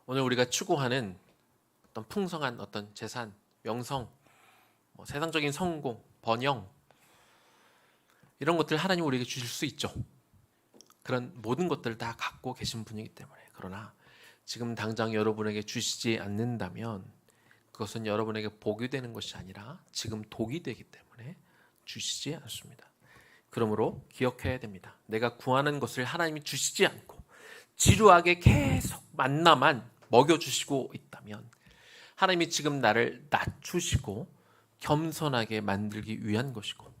오늘 우리가 추구하는 어떤 풍성한 어떤 재산, 명성, 세상적인 성공, 번영 이런 것들 하나님 우리에게 주실 수 있죠. 그런 모든 것들을 다 갖고 계신 분이기 때문에 그러나 지금 당장 여러분에게 주시지 않는다면 그것은 여러분에게 복이 되는 것이 아니라 지금 독이 되기 때문에 주시지 않습니다. 그러므로 기억해야 됩니다. 내가 구하는 것을 하나님이 주시지 않고 지루하게 계속 만나만 먹여주시고 있다면 하나님이 지금 나를 낮추시고 겸손하게 만들기 위한 것이고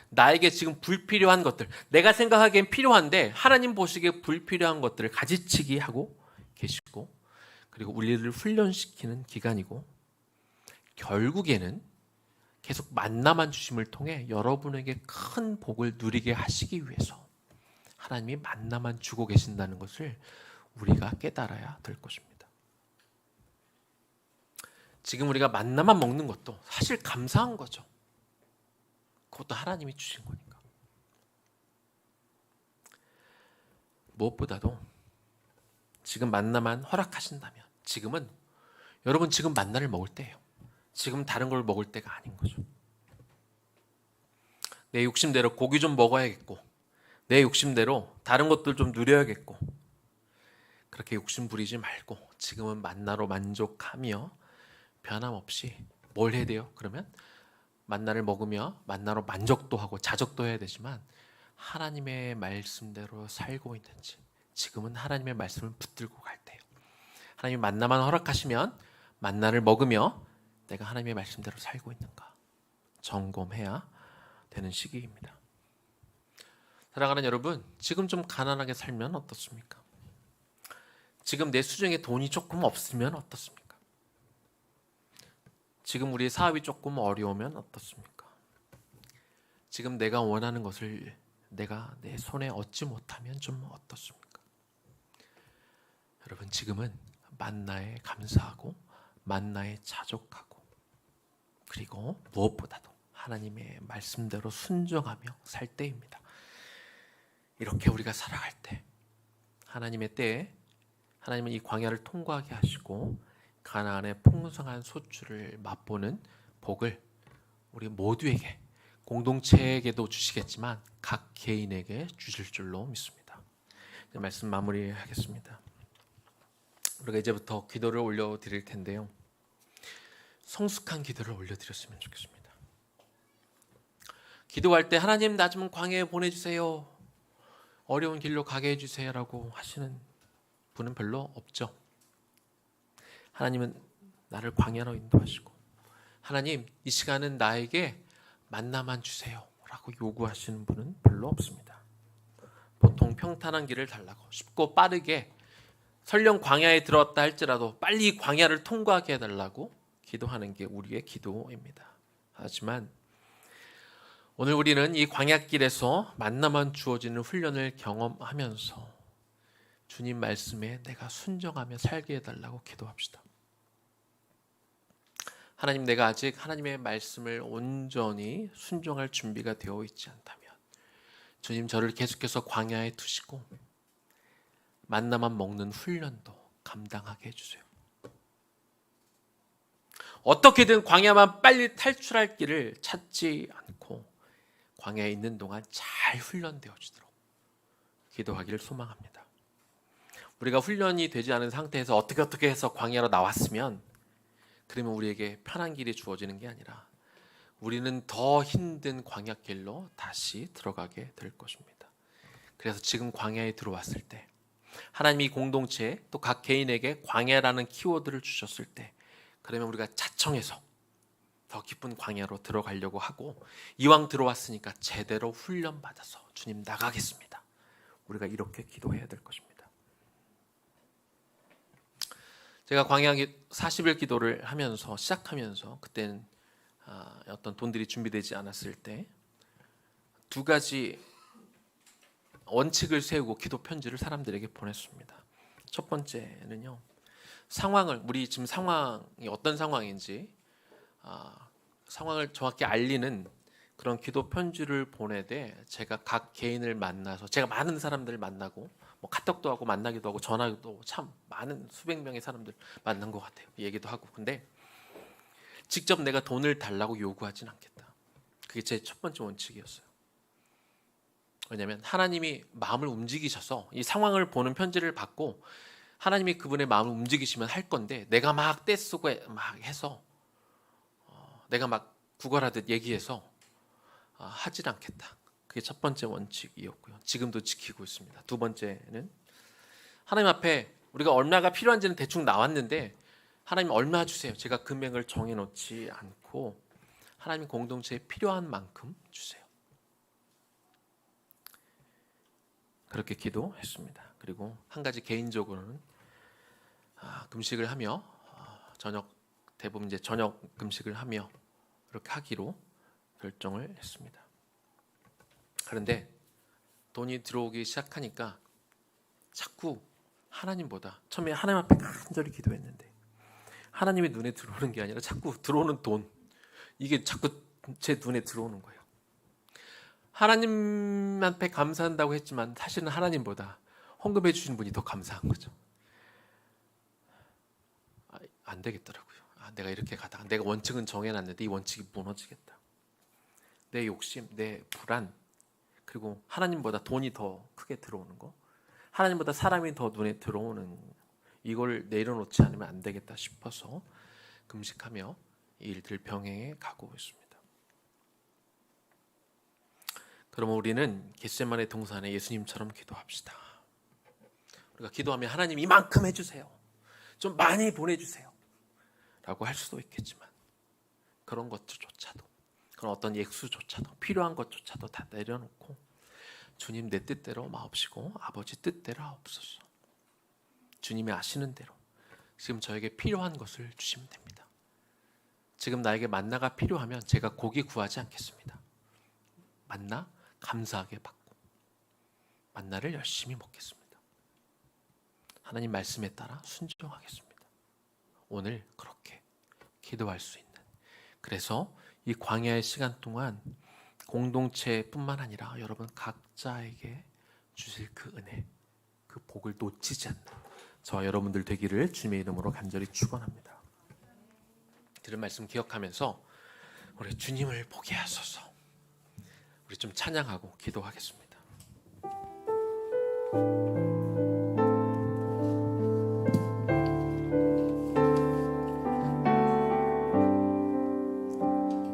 나에게 지금 불필요한 것들 내가 생각하기엔 필요한데 하나님 보시기에 불필요한 것들을 가지치기 하고 계시고 그리고 우리를 훈련시키는 기간이고 결국에는 계속 만나만 주심을 통해 여러분에게 큰 복을 누리게 하시기 위해서 하나님이 만나만 주고 계신다는 것을 우리가 깨달아야 될 것입니다. 지금 우리가 만나만 먹는 것도 사실 감사한 거죠. 그것도 하나님이 주신 거니까. 무엇보다도 지금 만나만 허락하신다면 지금은 여러분 지금 만나를 먹을 때예요. 지금 다른 걸 먹을 때가 아닌 거죠. 내 욕심대로 고기 좀 먹어야겠고 내 욕심대로 다른 것들 좀 누려야겠고 그렇게 욕심 부리지 말고 지금은 만나로 만족하며 변함없이 뭘 해야 돼요? 그러면 만나를 먹으며 만나로 만족도 하고 자족도 해야 되지만 하나님의 말씀대로 살고 있는지 지금은 하나님의 말씀을 붙들고 갈 때요. 하나님이 만나만 허락하시면 만나를 먹으며 내가 하나님의 말씀대로 살고 있는가 점검해야 되는 시기입니다. 사랑하는 여러분, 지금 좀 가난하게 살면 어떻습니까? 지금 내 수중에 돈이 조금 없으면 어떻습니까? 지금 우리의 사업이 조금 어려우면 어떻습니까? 지금 내가 원하는 것을 내가 내 손에 얻지 못하면 좀 어떻습니까? 여러분, 지금은 만나에 감사하고 만나에 자족하고, 그리고 무엇보다도 하나님의 말씀대로 순종하며 살 때입니다. 이렇게 우리가 살아갈 때 하나님의 때에 하나님은 이 광야를 통과하게 하시고 가나안의 풍성한 소출을 맛보는 복을 우리 모두에게, 공동체에게도 주시겠지만 각 개인에게 주실 줄로 믿습니다. 말씀 마무리하겠습니다. 우리가 이제부터 기도를 올려드릴 텐데요, 성숙한 기도를 올려드렸으면 좋겠습니다. 기도할 때 하나님 나 좀 광야에 보내주세요, 어려운 길로 가게 해주세요라고 하시는 분은 별로 없죠. 하나님은 나를 광야로 인도하시고, 하나님 이 시간은 나에게 만나만 주세요 라고 요구하시는 분은 별로 없습니다. 보통 평탄한 길을 달라고, 쉽고 빠르게 설령 광야에 들어왔다 할지라도 빨리 광야를 통과하게 해달라고 기도하는 게 우리의 기도입니다. 하지만 오늘 우리는 이 광야길에서 만나만 주어지는 훈련을 경험하면서 주님 말씀에 내가 순종하며 살게 해달라고 기도합시다. 하나님, 내가 아직 하나님의 말씀을 온전히 순종할 준비가 되어 있지 않다면 주님, 저를 계속해서 광야에 두시고 만나만 먹는 훈련도 감당하게 해주세요. 어떻게든 광야만 빨리 탈출할 길을 찾지 않고 광야에 있는 동안 잘 훈련되어지도록 기도하기를 소망합니다. 우리가 훈련이 되지 않은 상태에서 어떻게 해서 광야로 나왔으면, 그러면 우리에게 편한 길이 주어지는 게 아니라 우리는 더 힘든 광야길로 다시 들어가게 될 것입니다. 그래서 지금 광야에 들어왔을 때 하나님이 공동체에 또 각 개인에게 광야라는 키워드를 주셨을 때, 그러면 우리가 자청해서 더 깊은 광야로 들어가려고 하고, 이왕 들어왔으니까 제대로 훈련받아서 주님 나가겠습니다, 우리가 이렇게 기도해야 될 것입니다. 제가 광야 40일 기도를 하면서 시작하면서 그때는 어떤 돈들이 준비되지 않았을 때 두 가지 원칙을 세우고 기도 편지를 사람들에게 보냈습니다. 첫 번째는요, 상황을, 우리 지금 상황이 어떤 상황인지 상황을 정확히 알리는 그런 기도 편지를 보내되, 제가 각 개인을 만나서, 제가 많은 사람들을 만나고 뭐 카톡도 하고 만나기도 하고 전화도 하고 참 많은 수백 명의 사람들 만난 것 같아요. 얘기도 하고. 근데 직접 내가 돈을 달라고 요구하진 않겠다. 그게 제 첫 번째 원칙이었어요. 왜냐하면 하나님이 마음을 움직이셔서 이 상황을 보는 편지를 받고 하나님이 그분의 마음을 움직이시면 할 건데, 내가 막 떼쓰고 막 해서 내가 막 구걸하듯 얘기해서 하질 않겠다. 그게 첫 번째 원칙이었고요. 지금도 지키고 있습니다. 두 번째는 하나님 앞에 우리가 얼마가 필요한지는 대충 나왔는데, 하나님 얼마 주세요, 제가 금액을 정해놓지 않고 하나님 공동체에 필요한 만큼 주세요. 그렇게 기도했습니다. 그리고 한 가지 개인적으로는 금식을 하며 대부분 이제 저녁 금식을 하며 그렇게 하기로 결정을 했습니다. 그런데 돈이 들어오기 시작하니까 자꾸 하나님보다, 처음에 하나님 앞에 간절히 기도했는데 하나님의 눈에 들어오는 게 아니라 자꾸 들어오는 돈, 이게 자꾸 제 눈에 들어오는 거예요. 하나님한테 감사한다고 했지만 사실은 하나님보다 헌금해 주신 분이 더 감사한 거죠. 안 되겠더라고요. 내가 이렇게 가다가 내가 원칙은 정해놨는데 이 원칙이 무너지겠다. 내 욕심, 내 불안, 그리고 하나님보다 돈이 더 크게 들어오는 거, 하나님보다 사람이 더 눈에 들어오는, 이걸 내려놓지 않으면 안 되겠다 싶어서 금식하며 이 일들 병행해 가고 있습니다. 그러면 우리는 겟세마네 동산에 예수님처럼 기도합시다. 우리가 기도하면 하나님 이만큼 해주세요, 좀 많이 보내주세요 라고 할 수도 있겠지만, 그런 것조차도, 그런 어떤 액수조차도, 필요한 것조차도 다 내려놓고 주님 내 뜻대로 마옵시고 아버지 뜻대로 하옵소서. 주님이 아시는 대로 지금 저에게 필요한 것을 주시면 됩니다. 지금 나에게 만나가 필요하면 제가 고기 구하지 않겠습니다. 만나 감사하게 받고, 만나를 열심히 먹겠습니다. 하나님 말씀에 따라 순종하겠습니다. 오늘 그렇게 기도할 수 있는, 그래서 이 광야의 시간 동안 공동체뿐만 아니라 여러분 각자에게 주실 그 은혜, 그 복을 놓치지 않는 저와 여러분들 되기를 주님의 이름으로 간절히 축원합니다. 들은 말씀 기억하면서 우리 주님을 보게 하소서. 우리 좀 찬양하고 기도하겠습니다.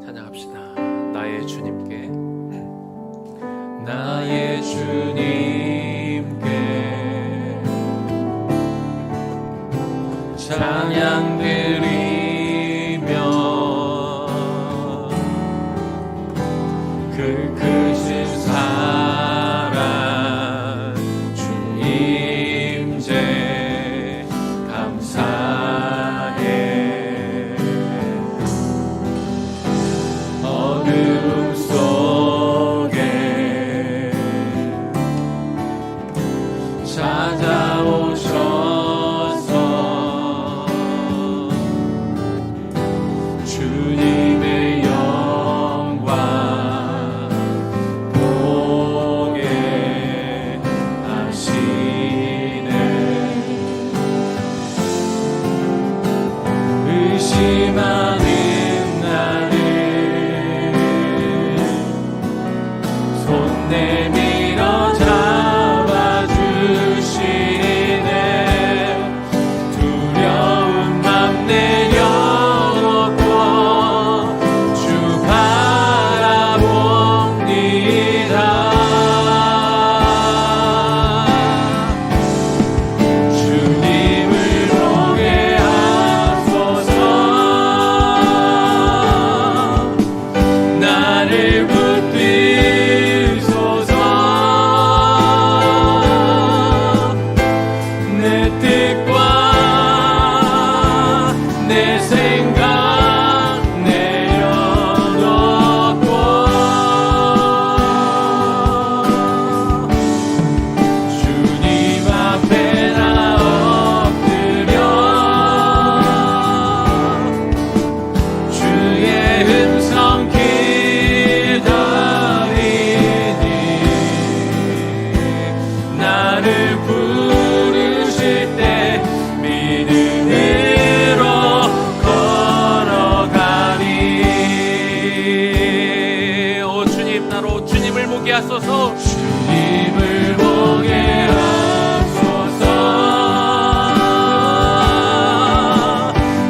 찬양합시다. 나의 주님께, 나의 주님께 찬양 드리며 그 크신 사랑 주 임재 감사해. 어두움 속에 찾아오셔서 주님의 영광 보게 하시네. 의심하는 나를 손 내밀어 잡아주시네. 두려운 맘 내려놓고 주 바라봅니다. 주님을 보게 하소서. 나를 붙드소서. 내 뜻과 내 생각 내려놓고 주님 앞에 나 엎드려 주의 음성 기다리니 나를 부르실 때 믿음으로 걸어가리. 오 주님, 나로 주님을 보게 하소서. 주님을 보게 하소서.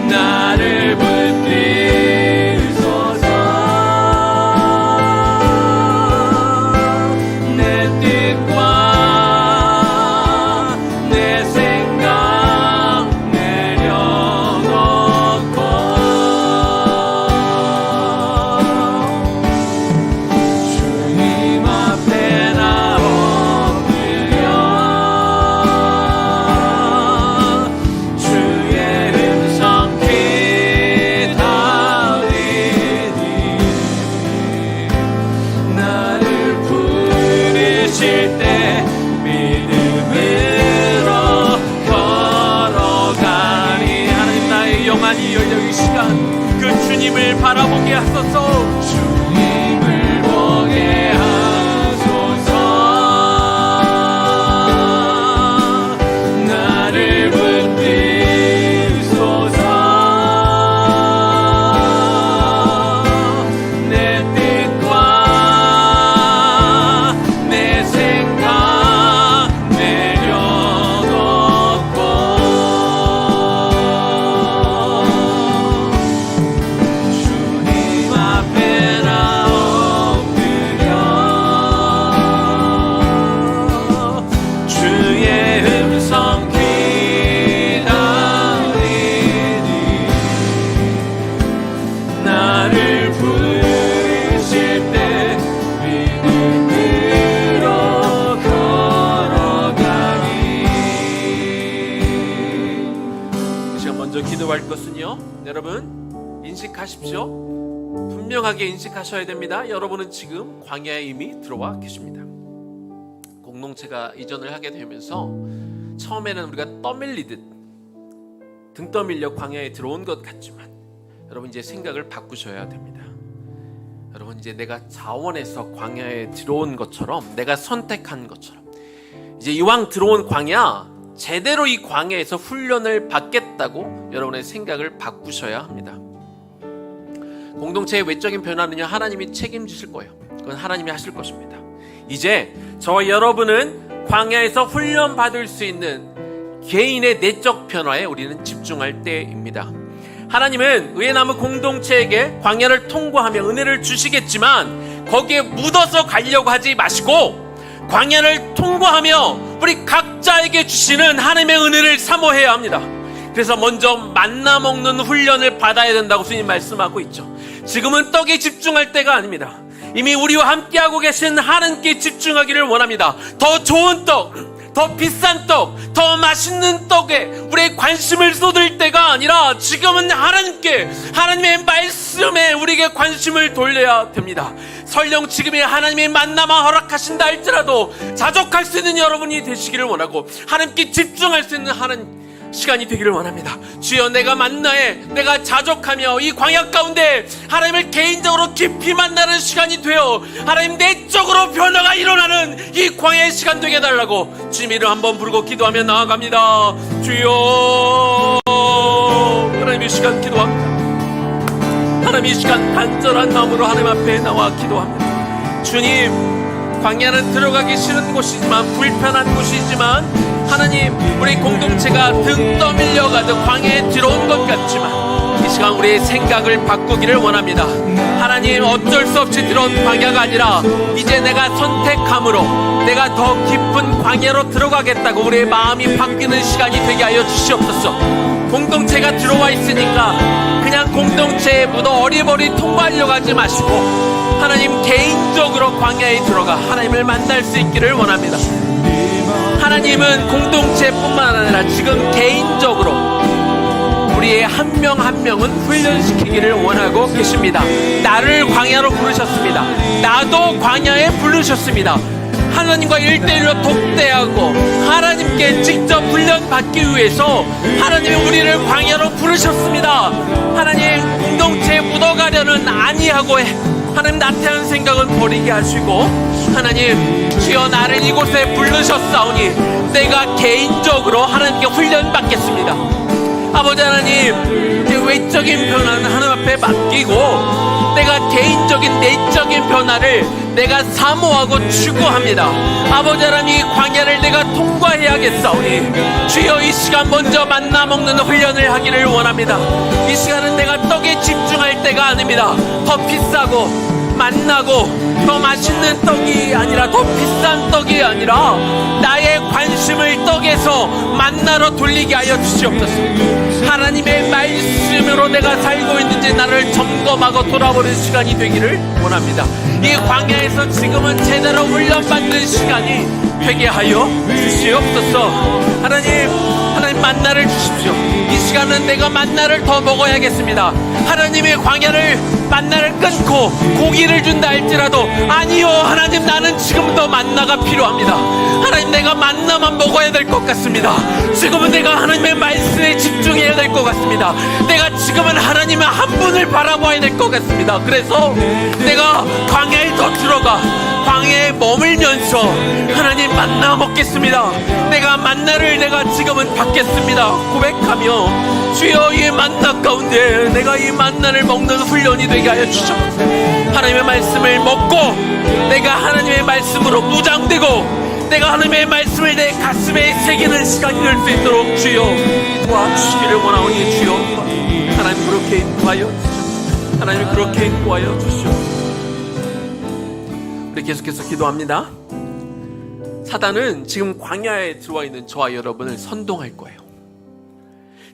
나를 붙드소서. 내 뜻과 내 생각 내려놓고 주님 앞에 나 엎드려 주의 음성 기다리니 나를 부르실 때 믿음으로 걸어가니. 하나님, 나의 영안이 열려 이 시간 그 주님을 바라보게 하소서. 주님을 보게 하소서. 나를 붙드소서. 내 뜻과 내 생각 내려놓고 주님 앞에 나 엎드려 주의 음성 기다리니 나를 부르실 때 믿음으로 걸어가니. 이 시간 먼저 기도할 것은요, 여러분 인식하십시오. 분명하게 인식하셔야 됩니다. 여러분은 지금 광야에 이미 들어와 계십니다. 공동체가 이전을 하게 되면서 처음에는 우리가 떠밀리듯 등 떠밀려 광야에 들어온 것 같지만 여러분 이제 생각을 바꾸셔야 됩니다. 여러분 이제 내가 자원해서 광야에 들어온 것처럼, 내가 선택한 것처럼 이제 이왕 들어온 광야, 제대로 이 광야에서 훈련을 받겠다고 여러분의 생각을 바꾸셔야 합니다. 공동체의 외적인 변화는요, 하나님이 책임지실 거예요. 그건 하나님이 하실 것입니다. 이제 저와 여러분은 광야에서 훈련받을 수 있는 개인의 내적 변화에 우리는 집중할 때입니다. 하나님은 의회나무 공동체에게 광야를 통과하며 은혜를 주시겠지만 거기에 묻어서 가려고 하지 마시고 광야를 통과하며 우리 각자에게 주시는 하나님의 은혜를 사모해야 합니다. 그래서 먼저 만나 먹는 훈련을 받아야 된다고 주님 말씀하고 있죠. 지금은 떡에 집중할 때가 아닙니다. 이미 우리와 함께하고 계신 하나님께 집중하기를 원합니다. 더 좋은 떡, 더 비싼 떡, 더 맛있는 떡에 우리의 관심을 쏟을 때가 아니라 지금은 하나님께, 하나님의 말씀에 우리에게 관심을 돌려야 됩니다. 설령 지금의 하나님의 만남을 허락하신다 할지라도 자족할 수 있는 여러분이 되시기를 원하고 하나님께 집중할 수 있는 하나님 시간이 되기를 원합니다. 주여, 내가 만나에 내가 자족하며 이 광야 가운데 하나님을 개인적으로 깊이 만나는 시간이 되어 하나님 내적으로 변화가 일어나는 이 광야의 시간 되게 해달라고 주님 이름 한번 부르고 기도하며 나아갑니다. 주여, 하나님 이 시간 기도합니다. 하나님 이 시간 간절한 마음으로 하나님 앞에 나와 기도합니다. 주님, 광야는 들어가기 싫은 곳이지만, 불편한 곳이지만 하나님, 우리 공동체가 등 떠밀려가듯 광야에 들어온 것 같지만 이 시간 우리의 생각을 바꾸기를 원합니다. 하나님, 어쩔 수 없이 들어온 광야가 아니라 이제 내가 선택함으로 내가 더 깊은 광야로 들어가겠다고 우리의 마음이 바뀌는 시간이 되게 하여 주시옵소서. 공동체가 들어와 있으니까 그냥 공동체에 묻어 어리버리 통과하려고 하지 마시고 하나님, 개인적으로 광야에 들어가 하나님을 만날 수 있기를 원합니다. 하나님은 공동체뿐만 아니라 지금 개인적으로 우리의 한 명 한 명은 훈련시키기를 원하고 계십니다. 나를 광야로 부르셨습니다. 나도 광야에 부르셨습니다. 하나님과 1대1로 독대하고 하나님께 직접 훈련받기 위해서 하나님이 우리를 광야로 부르셨습니다. 하나님, 공동체에 묻어가려는 아니하고 하나님 나태한 생각은 버리게 하시고 하나님, 주여 나를 이곳에 부르셨사오니 내가 개인적으로 하나님께 훈련받겠습니다. 아버지 하나님, 외적인 변화는 하나님 앞에 맡기고 내가 개인적인 내적인 변화를 내가 사모하고 추구합니다. 아버지 하나님, 이 광야를 내가 통과해야겠사오니 주여 이 시간 먼저 만나 먹는 훈련을 하기를 원합니다. 이 시간은 내가 떡에 집중할 때가 아닙니다. 더 비싸고 만나고 더 맛있는 떡이 아니라, 더 비싼 떡이 아니라 나의 관심을 떡에서 만나러 돌리게 하여 주시옵소서. 하나님의 말씀으로 내가 살고 있는지 나를 점검하고 돌아보는 시간이 되기를 원합니다. 이 광야에서 지금은 제대로 훈련받는 시간이 되게 하여 주시옵소서. 하나님 만나를 주십시오. 이 시간은 내가 만나를 더 먹어야겠습니다. 하나님의 광야를 만나를 끊고 고기를 준다 할지라도 아니요, 하나님, 나는 지금도 만나가 필요합니다. 하나님, 내가 만나만 먹어야 될 것 같습니다. 지금은 내가 하나님의 말씀에 집중해야 될 것 같습니다. 내가 지금은 하나님의 한 분을 바라봐야 될 것 같습니다. 그래서 내가 광야에 더 들어가 광야에 머물면서 하나님 만나 먹겠습니다. 내가 만나를 내가 지금은 받겠습니다 고백하며 주여, 이 만나 가운데 내가 이 만나를 먹는 훈련이 되게 하여 주시옵소서. 하나님의 말씀을 먹고 내가 하나님의 말씀으로 무장되고 내가 하나님의 말씀을 내 가슴에 새기는 시간이 될 수 있도록 주여 도와주시기를 원하오니 주여, 하나님 그렇게 인도하여 주시옵소서. 하나님 그렇게 인도하여 주시옵소서. 우리 계속해서 기도합니다. 사단은 지금 광야에 들어와 있는 저와 여러분을 선동할 거예요.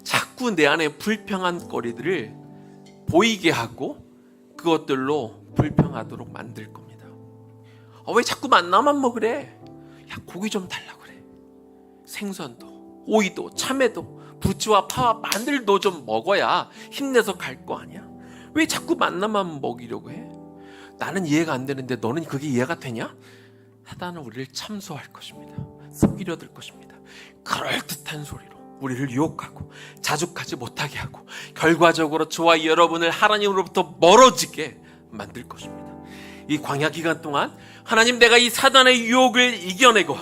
자꾸 내 안에 불평한 거리들을 보이게 하고 그것들로 불평하도록 만들 겁니다. 왜 자꾸 만나만 먹으래? 야, 고기 좀 달라 그래. 생선도, 오이도, 참외도, 부추와 파와 마늘도 좀 먹어야 힘내서 갈 거 아니야? 왜 자꾸 만나만 먹이려고 해? 나는 이해가 안 되는데 너는 그게 이해가 되냐? 사단은 우리를 참소할 것입니다. 속이려 들 것입니다. 그럴듯한 소리로 우리를 유혹하고 자족하지 못하게 하고 결과적으로 저와 여러분을 하나님으로부터 멀어지게 만들 것입니다. 이 광야 기간 동안 하나님, 내가 이 사단의 유혹을 이겨내고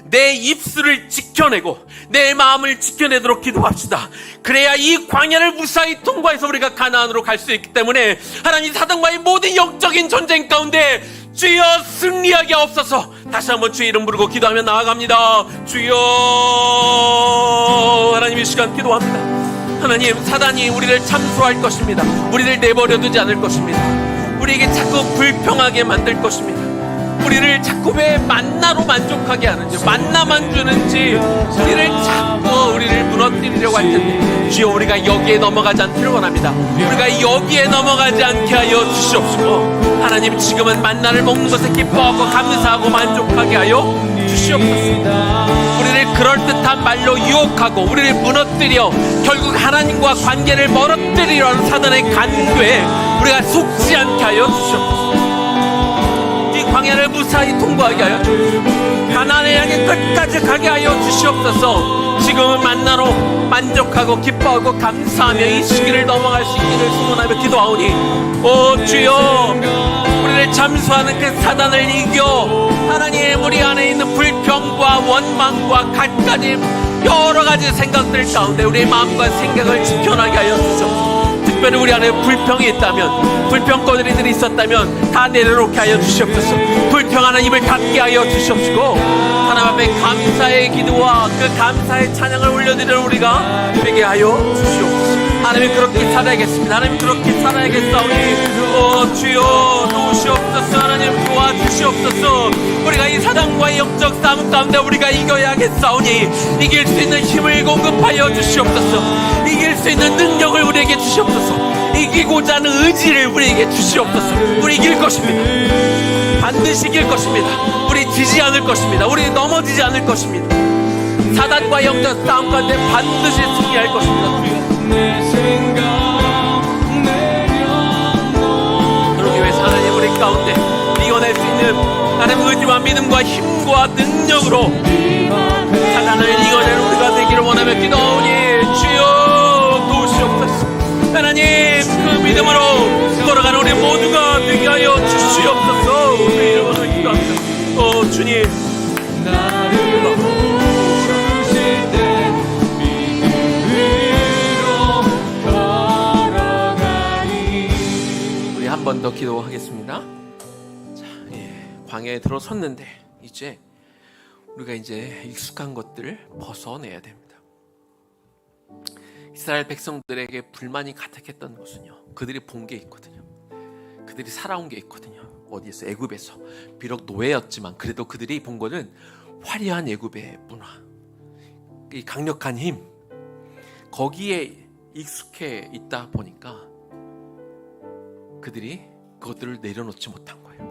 내 입술을 지켜내고 내 마음을 지켜내도록 기도합시다. 그래야 이 광야를 무사히 통과해서 우리가 가나안으로 갈 수 있기 때문에 하나님, 사단과의 모든 영적인 전쟁 가운데 주여 승리하게 없어서 다시 한번 주의 이름 부르고 기도하며 나아갑니다. 주여, 하나님 이 시간 기도합니다. 하나님, 사단이 우리를 참소할 것입니다. 우리를 내버려두지 않을 것입니다. 우리에게 자꾸 불평하게 만들 것입니다. 우리를 자꾸 왜 만나로 만족하게 하는지, 만나만 주는지 우리를 무너뜨리려고 할 텐데, 주여 우리가 여기에 넘어가지 않기를 원합니다. 우리가 여기에 넘어가지 않게 하여 주시옵시고, 하나님 지금은 만나를 먹는 것에 기뻐하고 감사하고 만족하게 하여 주시옵소서. 우리를 그럴듯한 말로 유혹하고 우리를 무너뜨려 결국 하나님과 관계를 멀어뜨리려 하는 사단의 간궤에 우리가 속지 않게 하여 주시옵소서. 광야를 무사히 통과하게 하여 주시옵소서. 가나안을 향해 끝까지 가게 하여 주시옵소서. 지금은 만나로 만족하고 기뻐하고 감사하며 이 시기를 넘어갈 수 있기를 소원하며 기도하오니, 오 주여, 우리를 참소하는 그 사단을 이겨 하나님, 우리 안에 있는 불평과 원망과 갖가지 여러 가지 생각들 가운데 우리의 마음과 생각을 지켜나게 하여 주시옵소서. 특별히 우리 안에 불평이 있다면, 불평거리들이 있었다면 다 내려놓게 하여 주시옵소서. 불평하는 입을 닫게 하여 주시옵시고, 하나님 앞에 감사의 기도와 그 감사의 찬양을 올려드리는 우리가 되게 하여 주시옵소서. 하나님 그렇게 살아야겠습니다. 하나님 그렇게 살아야겠사오니, 오 주여 도우시옵소서. 하나님 도와주시옵소서. 우리가 이 사단과의 영적 싸움 가운데 우리가 이겨야겠사오니, 이길 수 있는 힘을 공급하여 주시옵소서. 이길 수 있는 능력을 우리에게 주시옵소서. 이기고자 하는 의지를 우리에게 주시옵소서. 우리 이길 것입니다. 반드시 이길 것입니다. 우리 지지 않을 것입니다. 우리 넘어지지 않을 것입니다. 사단과 영적 싸움 가운데 반드시 승리할 것입니다. 그러기 위해서 하나님 우리 가운데 이겨낼 수 있는 하나님 의지와 믿음과 힘과 능력으로 사단을 이겨내는 우리가 되기를 원하며 기도하오니, 주여 도우시옵소서. 하나님 그 믿음으로 걸어가는 우리 모두가 되게 하여 주시옵소서. 우리 이름으로 기도합니다. 오 주님, 우리 한 번 더 기도하겠습니다. 자, 광야에 들어섰는데 이제 우리가 익숙한 것들을 벗어내야 됩니다. 이스라엘 백성들에게 불만이 가득했던 것은요, 그들이 본 게 있거든요. 그들이 살아온 게 있거든요. 어디에서? 애굽에서. 비록 노예였지만 그래도 그들이 본 거는 화려한 애굽의 문화, 이 강력한 힘, 거기에 익숙해 있다 보니까 그들이 그것들을 내려놓지 못한 거예요.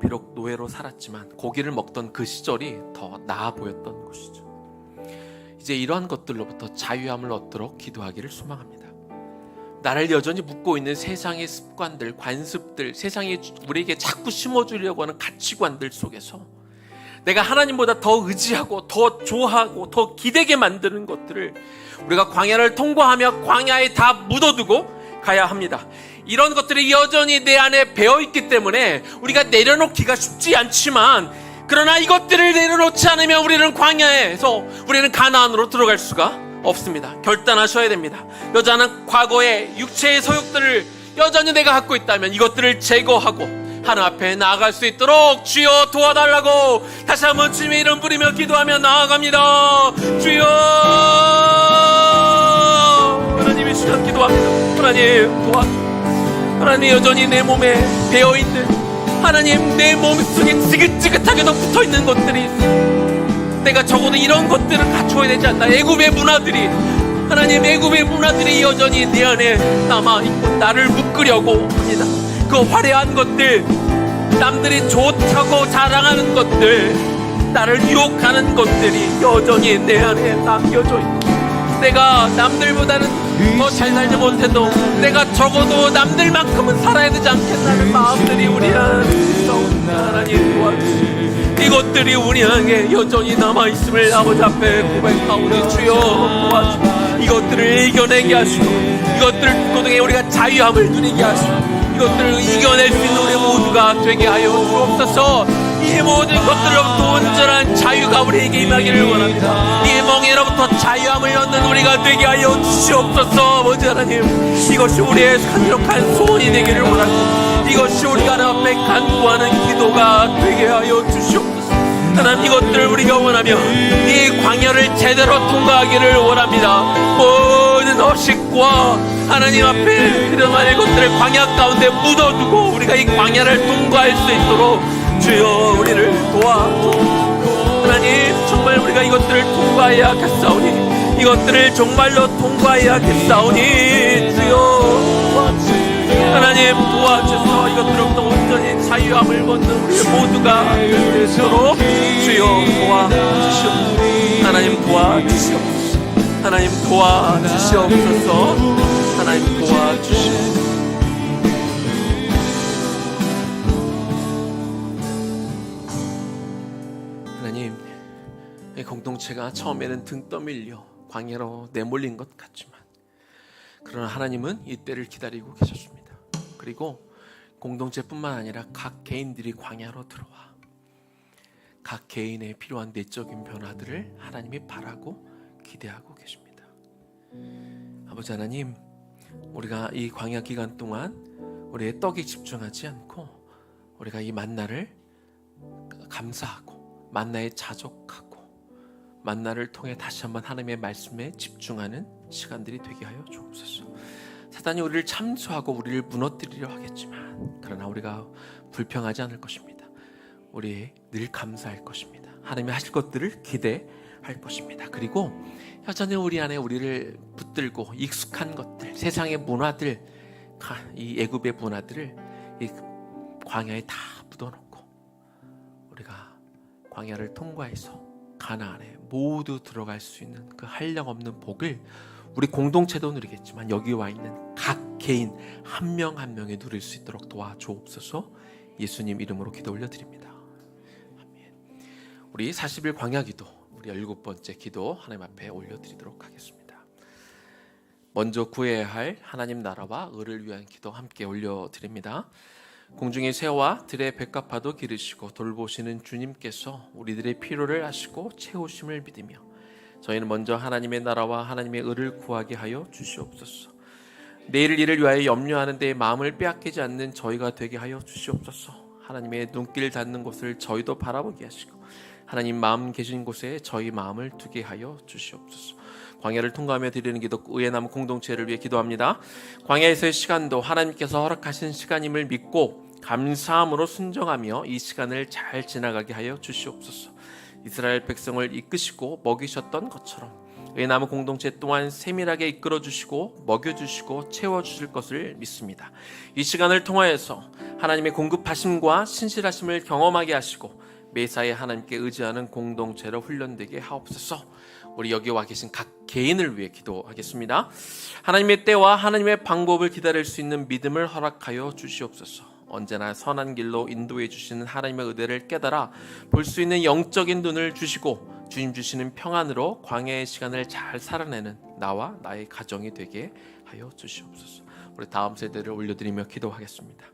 비록 노예로 살았지만 고기를 먹던 그 시절이 더 나아 보였던 것이죠. 이제 이러한 것들로부터 자유함을 얻도록 기도하기를 소망합니다. 나를 여전히 묶고 있는 세상의 습관들, 관습들, 세상이 우리에게 자꾸 심어주려고 하는 가치관들 속에서 내가 하나님보다 더 의지하고 더 좋아하고 더 기대게 만드는 것들을 우리가 광야를 통과하며 광야에 다 묻어두고 가야 합니다. 이런 것들이 여전히 내 안에 배어있기 때문에 우리가 내려놓기가 쉽지 않지만, 그러나 이것들을 내려놓지 않으면 우리는 광야에서 우리는 가나안으로 들어갈 수가 없습니다. 결단하셔야 됩니다. 여자는 과거의 육체의 소욕들을 여전히 내가 갖고 있다면 이것들을 제거하고 하나님 앞에 나아갈 수 있도록 주여 도와달라고 다시 한번 주님의 이름 부르며 기도하며 나아갑니다. 주여, 하나님의 시간 기도합니다. 하나님 도와주시옵소서. 하나님 여전히 내 몸에 배어있는, 하나님 내 몸속에 지긋지긋하게도 붙어있는 것들이 있어요. 내가 적어도 이런 것들을 갖춰야 되지 않나. 애굽의 문화들이, 하나님 애굽의 문화들이 여전히 내 안에 남아있고 나를 묶으려고 합니다. 그 화려한 것들, 남들이 좋다고 자랑하는 것들, 나를 유혹하는 것들이 여전히 내 안에 남겨져 있고, 내가 남들보다는 더 잘 살지 못해도 내가 적어도 남들만큼은 살아야 되지 않겠다는 마음들이 우리 안에 있어. 하나님 도와주시옵소서. 이것들이 우리에게 여전히 남아있음을 아버지 앞에 고백하오니 주여 도와주시고 이것들을 이겨내게 하시고 이것들을 통해 우리가 자유함을 누리게 하시고 이것들을 이겨낼 수 있는 우리 모두가 되게 하여 주옵소서. 이 모든 것들로부터 온전한 자유가 우리에게 임하기를 원합니다. 이 멍에로부터 자유함을 얻는 우리가 되게 하여 주시옵소서. 아버지 하나님, 이것이 우리의 간절한 소원이 되기를 원하고 이것이 우리가 하나님 앞에 간구하는 기도가 되게 하여 주시옵소서. 하나님, 이것들을 우리가 원하며 이 광야를 제대로 통과하기를 원합니다. 모든 어식과 하나님 앞에 그런 것들을 광야 가운데 묻어두고 우리가 이 광야를 통과할 수 있도록 주여 우리를 도와주옵소서. 하나님, 정말 우리가 이것들을 통과해야겠사오니 이것들을 정말로 통과해야겠사오니 주여 하나님 도와주셔서 이것들로부터 온전히 자유함을 얻는 우리 모두가 되도록 주여 도와주시옵소서. 하나님 도와주시옵소서. 하나님 도와주시옵소서. 하나님 도와주시옵소서. 하나님, 이 공동체가 처음에는 등 떠밀려 광야로 내몰린 것 같지만 그러나 하나님은 이 때를 기다리고 계셨습니다. 그리고 공동체뿐만 아니라 각 개인들이 광야로 들어와 각 개인의 필요한 내적인 변화들을 하나님이 바라고 기대하고 계십니다. 아버지 하나님, 우리가 이 광야 기간 동안 우리의 떡에 집중하지 않고 우리가 이 만나를 감사하고 만나에 자족하고 만나를 통해 다시 한번 하나님의 말씀에 집중하는 시간들이 되게 하여 주옵소서. 사단이 우리를 참수하고 우리를 무너뜨리려 하겠지만 그러나 우리가 불평하지 않을 것입니다. 우리 늘 감사할 것입니다. 하나님이 하실 것들을 기대할 것입니다. 그리고 여전히 우리 안에 우리를 붙들고 익숙한 것들, 세상의 문화들, 이 애굽의 문화들을 이 광야에 다 묻어놓고 우리가 광야를 통과해서 가나안에 모두 들어갈 수 있는 그 한량없는 복을 우리 공동체도 누리겠지만 여기 와 있는 각 개인 한 명 한 명이 누릴 수 있도록 도와주옵소서. 예수님 이름으로 기도 올려드립니다. 아멘. 우리 40일 광야기도 우리 17번째 기도 하나님 앞에 올려드리도록 하겠습니다. 먼저 구해야 할 하나님 나라와 의를 위한 기도 함께 올려드립니다. 공중의 새와 들의 백합화도 기르시고 돌보시는 주님께서 우리들의 필요를 아시고 채우심을 믿으며 저희는 먼저 하나님의 나라와 하나님의 의를 구하게 하여 주시옵소서. 내일 일을 위하여 염려하는 데 마음을 빼앗기지 않는 저희가 되게 하여 주시옵소서. 하나님의 눈길 닿는 곳을 저희도 바라보게 하시고 하나님 마음 계신 곳에 저희 마음을 두게 하여 주시옵소서. 광야를 통과하며 드리는 기도 의의 나무 공동체를 위해 기도합니다. 광야에서의 시간도 하나님께서 허락하신 시간임을 믿고 감사함으로 순종하며 이 시간을 잘 지나가게 하여 주시옵소서. 이스라엘 백성을 이끄시고 먹이셨던 것처럼 의의 나무 공동체 또한 세밀하게 이끌어주시고 먹여주시고 채워주실 것을 믿습니다. 이 시간을 통하여서 하나님의 공급하심과 신실하심을 경험하게 하시고 매사에 하나님께 의지하는 공동체로 훈련되게 하옵소서. 우리 여기 와 계신 각 개인을 위해 기도하겠습니다. 하나님의 때와 하나님의 방법을 기다릴 수 있는 믿음을 허락하여 주시옵소서. 언제나 선한 길로 인도해 주시는 하나님의 의대를 깨달아 볼 수 있는 영적인 눈을 주시고 주님 주시는 평안으로 광야의 시간을 잘 살아내는 나와 나의 가정이 되게 하여 주시옵소서. 우리 다음 세대를 올려드리며 기도하겠습니다.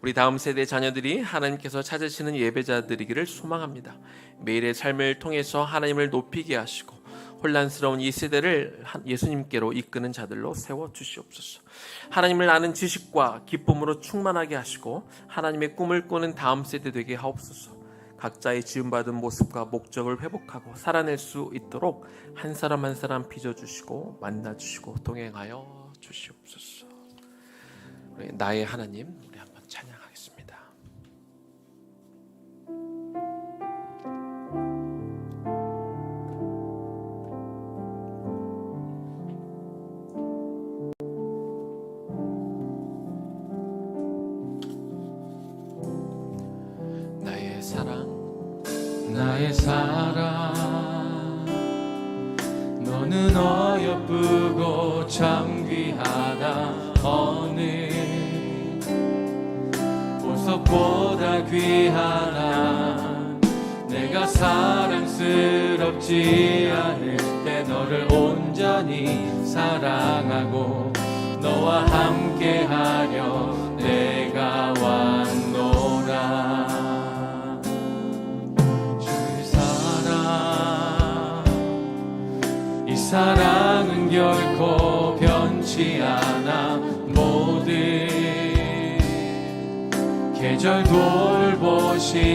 우리 다음 세대 자녀들이 하나님께서 찾으시는 예배자들이기를 소망합니다. 매일의 삶을 통해서 하나님을 높이게 하시고 혼란스러운 이 세대를 예수님께로 이끄는 자들로 세워주시옵소서. 하나님을 아는 지식과 기쁨으로 충만하게 하시고 하나님의 꿈을 꾸는 다음 세대 되게 하옵소서. 각자의 지음받은 모습과 목적을 회복하고 살아낼 수 있도록 한 사람 한 사람 빚어주시고 만나주시고 동행하여 주시옵소서. 우리 나의 하나님, 우리 한번 찬양하겠습니다. 나의 사랑 너는 어여쁘고 참 귀하다. 어느 보석보다 귀하다. 내 내가 사랑스럽지 않을 때 너를 온전히 사랑하고 너와 함께하려 내가 왔노라. 주의 사랑, 이 사랑은 결코 변치 않아. 모든 계절 돌보시네.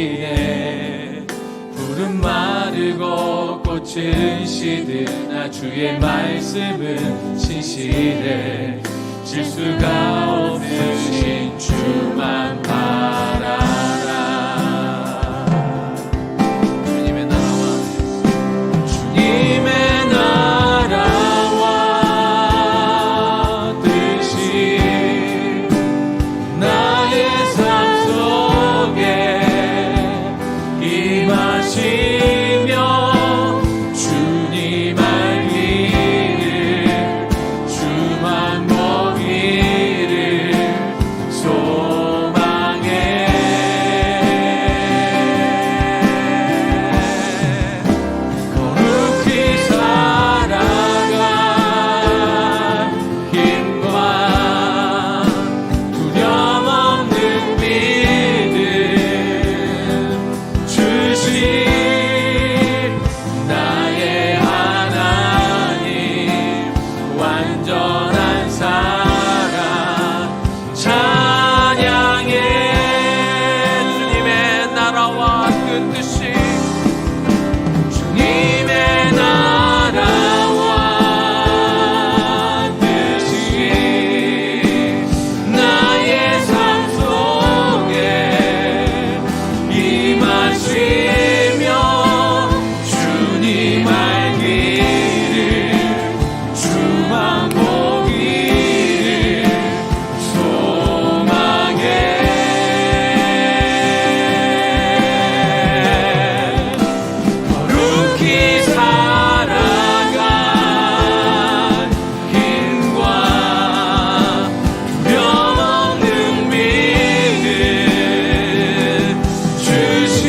푸른 마르고 꽃은 시드나 주의 말씀은 신실해. 실수가 없으신 주만 바라라. 주님의 나라와 뜻이 나의 삶 속에 임하시며 주님 알기를 주만 보기를 소망해. 거룩히 살아갈 힘과 두려움 없는 믿음 주신 나의 하나님 완전한 사랑 찬양해. 주님의 나라와 그 뜻이 주님의 나라와 뜻이 나의 삶 속에 임하시며 주님 알기를 주만 보기를 소망해. 거룩히 살아갈 힘과 두려움 없는 믿음 주신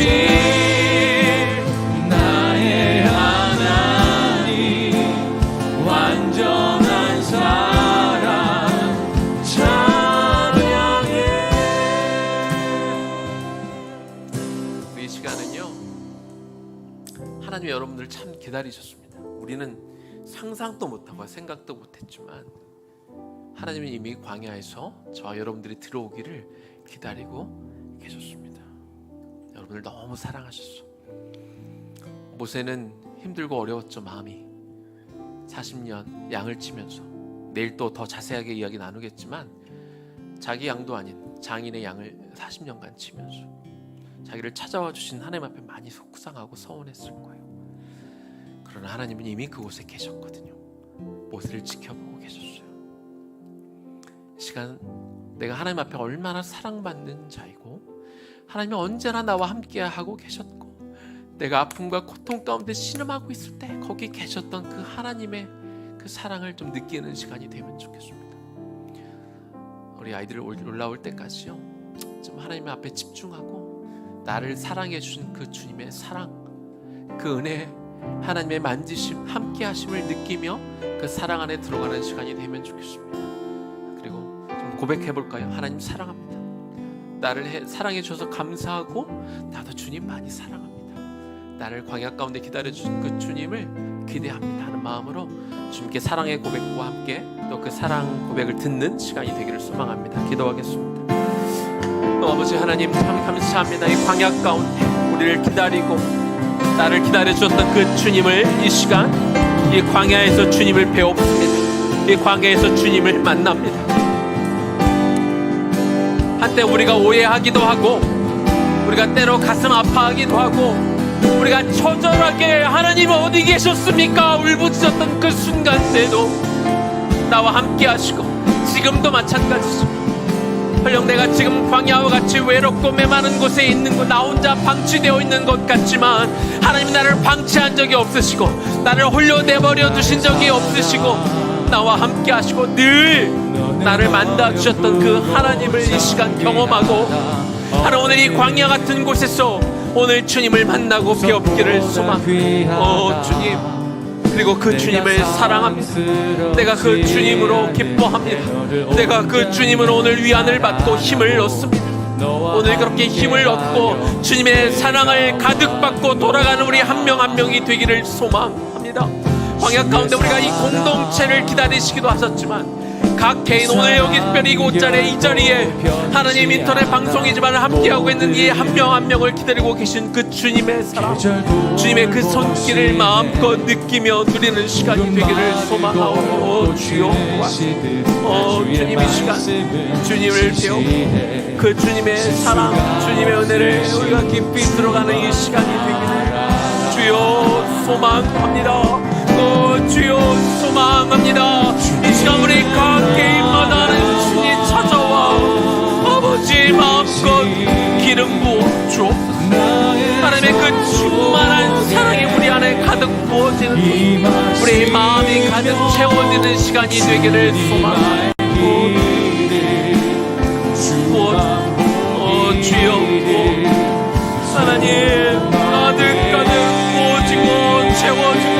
나의 하나님 완전한 사랑 찬양해. 이 시간은요, 하나님이 여러분들 참 기다리셨습니다. 우리는 상상도 못하고 생각도 못했지만 하나님은 이미 광야에서 저와 여러분들이 들어오기를 기다리고 계셨습니다. 여러분을 너무 사랑하셨어. 모세는 힘들고 어려웠죠. 마음이 40년 양을 치면서, 내일 또 더 자세하게 이야기 나누겠지만 자기 양도 아닌 장인의 양을 40년간 치면서 자기를 찾아와 주신 하나님 앞에 많이 속상하고 서운했을 거예요. 그러나 하나님은 이미 그곳에 계셨거든요. 모세를 지켜보고 계셨어요. 이 시간 내가 하나님 앞에 얼마나 사랑받는 자이고 하나님이 언제나 나와 함께하고 계셨고 내가 아픔과 고통 가운데 신음하고 있을 때 거기 계셨던 그 하나님의 그 사랑을 좀 느끼는 시간이 되면 좋겠습니다. 우리 아이들 올라올 때까지요, 좀 하나님 앞에 집중하고 나를 사랑해 주신 그 주님의 사랑, 그 은혜, 하나님의 만지심, 함께 하심을 느끼며 그 사랑 안에 들어가는 시간이 되면 좋겠습니다. 그리고 좀 고백해 볼까요? 하나님 사랑합니다. 나를 사랑해 주셔서 감사하고 나도 주님 많이 사랑합니다. 나를 광야 가운데 기다려 주신 그 주님을 기대합니다 하는 마음으로 주님께 사랑의 고백과 함께 또 그 사랑 고백을 듣는 시간이 되기를 소망합니다. 기도하겠습니다. 아버지 하나님, 참 감사합니다. 이 광야 가운데 우리를 기다리고 나를 기다려 주셨던 그 주님을 이 시간 이 광야에서 주님을 배웁니다. 이 광야에서 주님을 만납니다. 한때 우리가 오해하기도 하고 우리가 때로 가슴 아파하기도 하고 우리가 처절하게 하나님 어디 계셨습니까? 울부짖었던 그 순간 때도 나와 함께 하시고 지금도 마찬가지죠. 설령 내가 지금 광야와 같이 외롭고 메마른 곳에 있는 것, 나 혼자 방치되어 있는 것 같지만 하나님이 나를 방치한 적이 없으시고 나를 홀려 내버려 두신 적이 없으시고 나와 함께 하시고 늘 나를 만나 주셨던 그 하나님을 이 시간 경험하고 하나님 오늘 이 광야 같은 곳에서 오늘 주님을 만나고 배웠기를 소망합니다. 주님, 그리고 그 주님을 사랑합니다. 내가 그 주님으로 기뻐합니다. 내가 그 주님으로 오늘 위안을 받고 힘을 얻습니다. 오늘 그렇게 힘을 얻고 주님의 사랑을 가득 받고 돌아가는 우리 한 명 한 명이 되기를 소망합니다. 광야 가운데 우리가 이 공동체를 기다리시기도 하셨지만 각 개인 오늘 여기 특별히 이 자리에 하나님 인터넷 방송이지만 함께하고 있는 이 한 명 한 명을 기다리고 계신 그 주님의 사랑, 주님의 그 손길을 마음껏 느끼며 누리는 시간이 되기를 소망하오. 주여, 주님 이 시간 주님을 배우고 그 주님의 사랑, 주님의 은혜를 우리가 깊이 들어가는 이 시간이 되기를 주여 소망합니다. 주여 소망합니다. 이 시간 우리 각 개인마다 주님 찾아와 아버지 마음껏 기름 부어 주옵소서. 하나님의 그 충만한 사랑이 우리 안에 가득 부어지는 우리 마음이 가득 채워지는 시간이 되기를 소망합니다. 주여 하나님 가득 부어지고 채워지고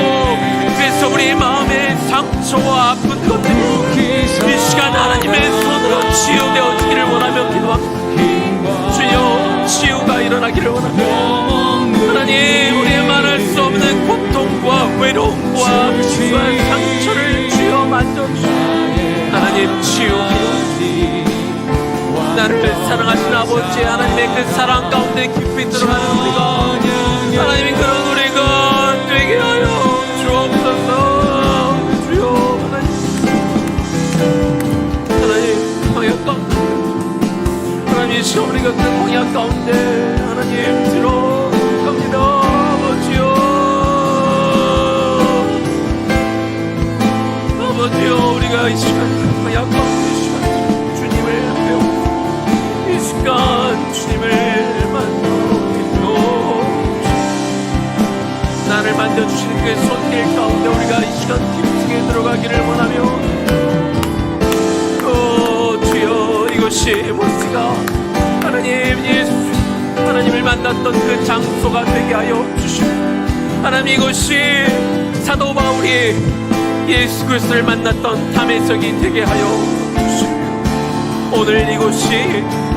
그래서 우리 마음의 상처와 아픈 것들이 이 시간 하나님의 손으로 치유되어지기를 원하며 기도합니다. 주여 치유가 일어나기를 원합니다. 하나님 우리의 말할 수 없는 고통과 외로움과 아픔과 상처를 주여 만져주시고 하나님 치유하여 나를 사랑하신 아버지 하나님의 그 사랑 가운데 깊이 들어가는 우리가 하나님의 그런 우리가 되게 하여 주옵소서. 주여 하나님 광야 가운데 하나님 이 시간 우리가 그 광야 가운데 하나님 들어갑니다. 아버지여 우리가 이 시간 광야 가운데 이 시간 주님을 배우고 이 시간 주님을 만나고 나를 만져주시는 그 손길 가운데 우리가 이 시간 깊게 들어가기를 원하며 주여 이것이 모스가 하나님 예수 하나님을 만났던 그 장소가 되게 하여 주시고 하나님 이것이 사도 바울이 예수 그리스도를 만났던 담에석이 되게 하여 주시고 오늘 이곳이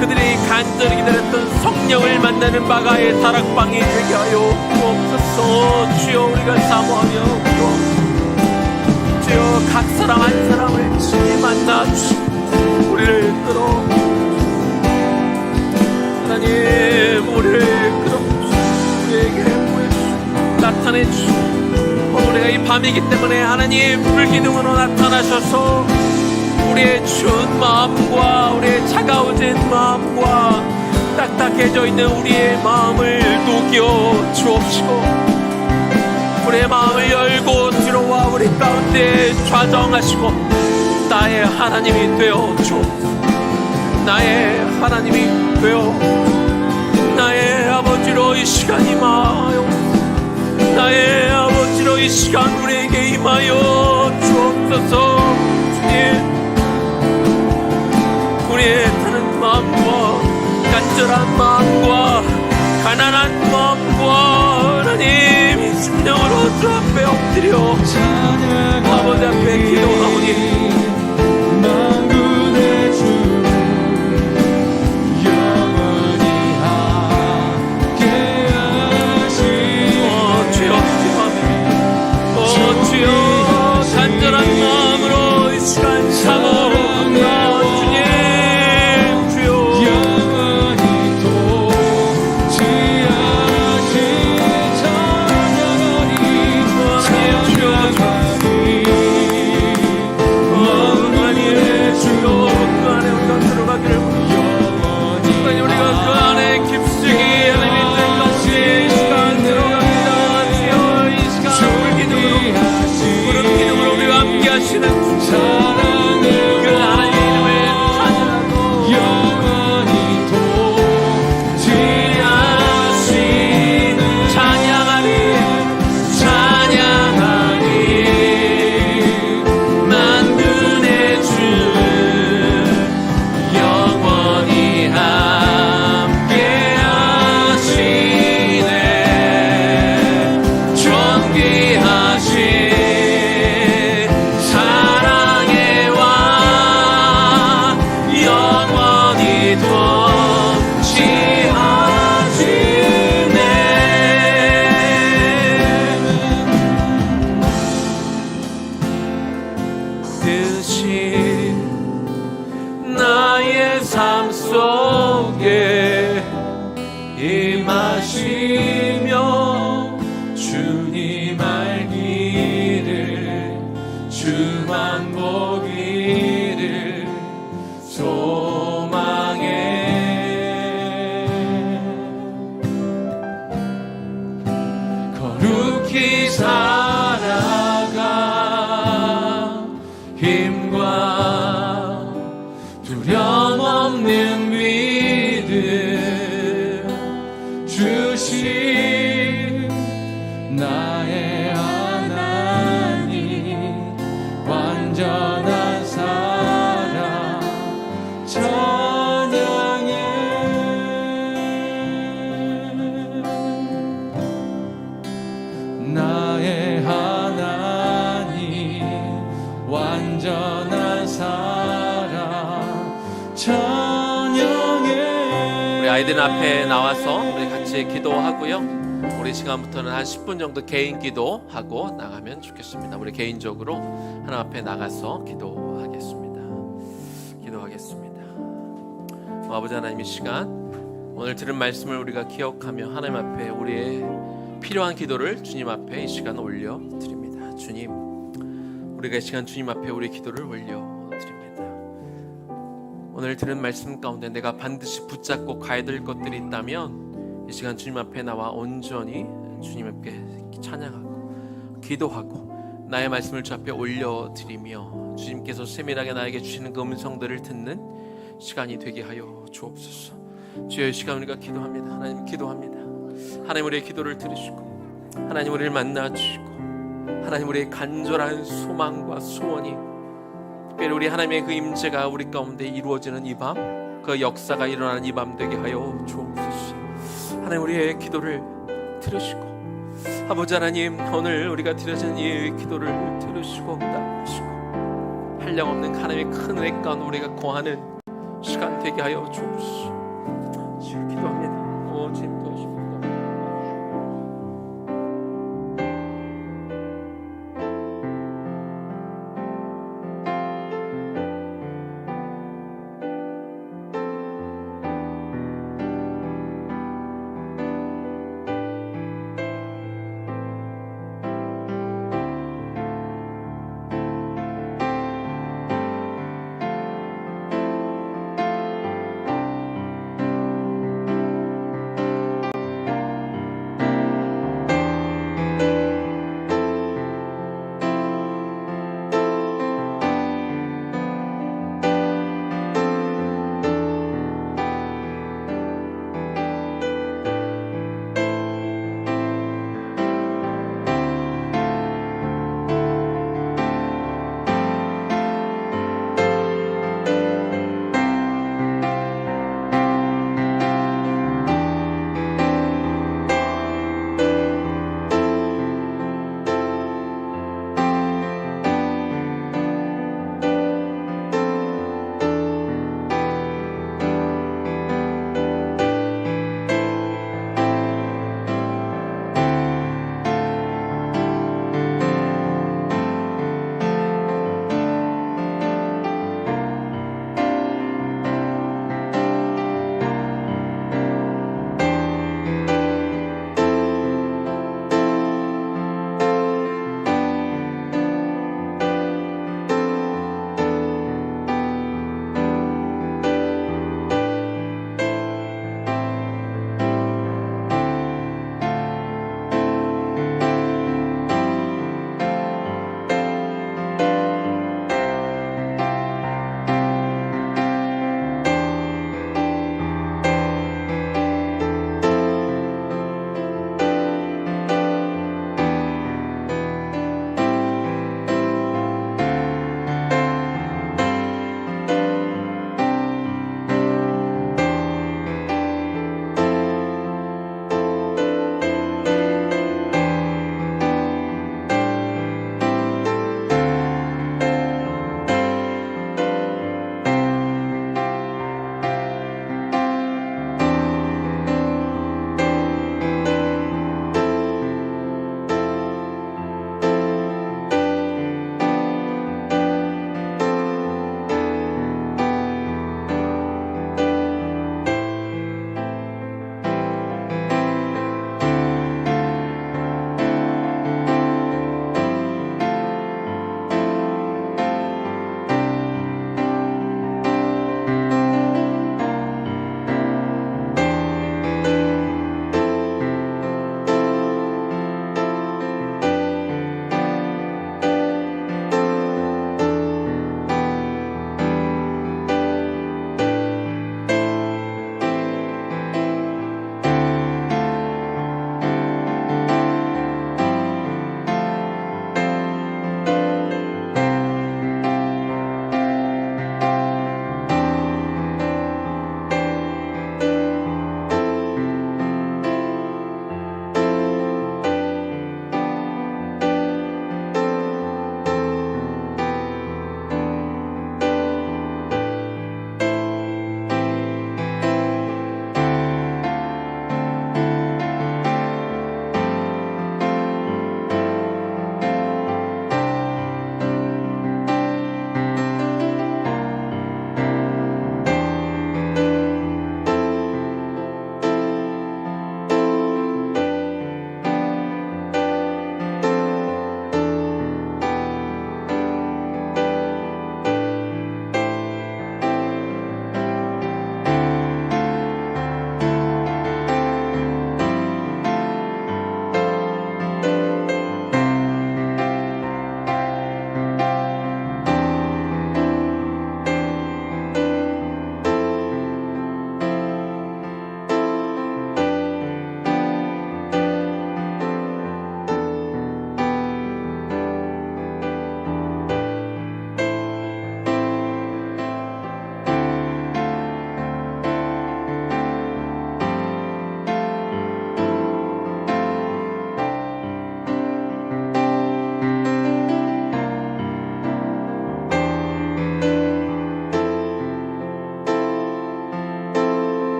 그들이 간절히 기다렸던 성령을 만나는 바가의 다락방이 되게 하여 주옵소서. 주여 우리가 사모하며 주여 각 사람 한 사람을 친히 만나 주시고 우리를 끌어 하나님 우리를 끌어 우리에게 보여주시고 나타내 주시고 우리가 이 밤이기 때문에 하나님 불기둥으로 나타나셔서 우리의 추운 마음과 우리의 차가워진 마음과 딱딱해져 있는 우리의 마음을 녹여 주옵시고 우리의 마음을 열고 들어와 우리 가운데 좌정하시고 나의 하나님이 되어 주옵소서. 나의 하나님이 되어 나의 아버지로 이 시간 임하여 나의 아버지로 이 시간 우리에게 임하여 주옵소서. 주님 우리의 타는 마음과 간절한 마음과 가난한 마음과 하나님 이 심령으로 주 앞에 엎드려 아버지 앞에 기도하오니 만군의 주 영원히 함께하시네 주여 주여 간절한 마음으로 이 시간 사모합니다. Oh 귀하신 사랑의 왕 영원히 통치하시네. 뜻이 나의 삶 속에 임하시며 주님 알기를 주만 보기를 소망해. 거룩히 살아가 힘과 두려움 없는 믿음 주신 나의 하나님 완전한 사랑 찬양해. 나의 하나님 완전한 사랑 찬양해. 우리 아이들 앞에 나와서 우리 같이 기도하고요. 우리 시간부터는 한 10분 정도 개인 기도하고 나가면 좋겠습니다. 우리 개인적으로 하나님 앞에 나가서 기도하겠습니다. 아버지 하나님, 이 시간 오늘 들은 말씀을 우리가 기억하며 하나님 앞에 우리의 필요한 기도를 주님 앞에 이 시간 올려드립니다. 주님, 우리가 이 시간 주님 앞에 우리의 기도를 올려드립니다. 오늘 들은 말씀 가운데 내가 반드시 붙잡고 가야 될 것들이 있다면 이 시간 주님 앞에 나와 온전히 주님 앞에 찬양하고 기도하고 나의 말씀을 주 앞에 올려드리며 주님께서 세밀하게 나에게 주시는 그 음성들을 듣는 시간이 되게 하여 주옵소서. 주여, 이 시간 우리가 기도합니다. 하나님, 기도합니다. 하나님, 우리의 기도를 들으시고 하나님 우리를 만나주시고 하나님 우리의 간절한 소망과 소원이 특별히 우리 하나님의 그 임재가 우리 가운데 이루어지는 이 밤, 그 역사가 일어나는 이 밤 되게 하여 주옵소서. 하나님, 우리의 기도를 들으시고 아버지 하나님, 오늘 우리가 드려진 이 기도를 들으시고 응답하시고 한량없는 하나님의 큰 은혜 가운데 우리가 거하는 시간 되게 하여 주옵소서. 주여, 기도합니다.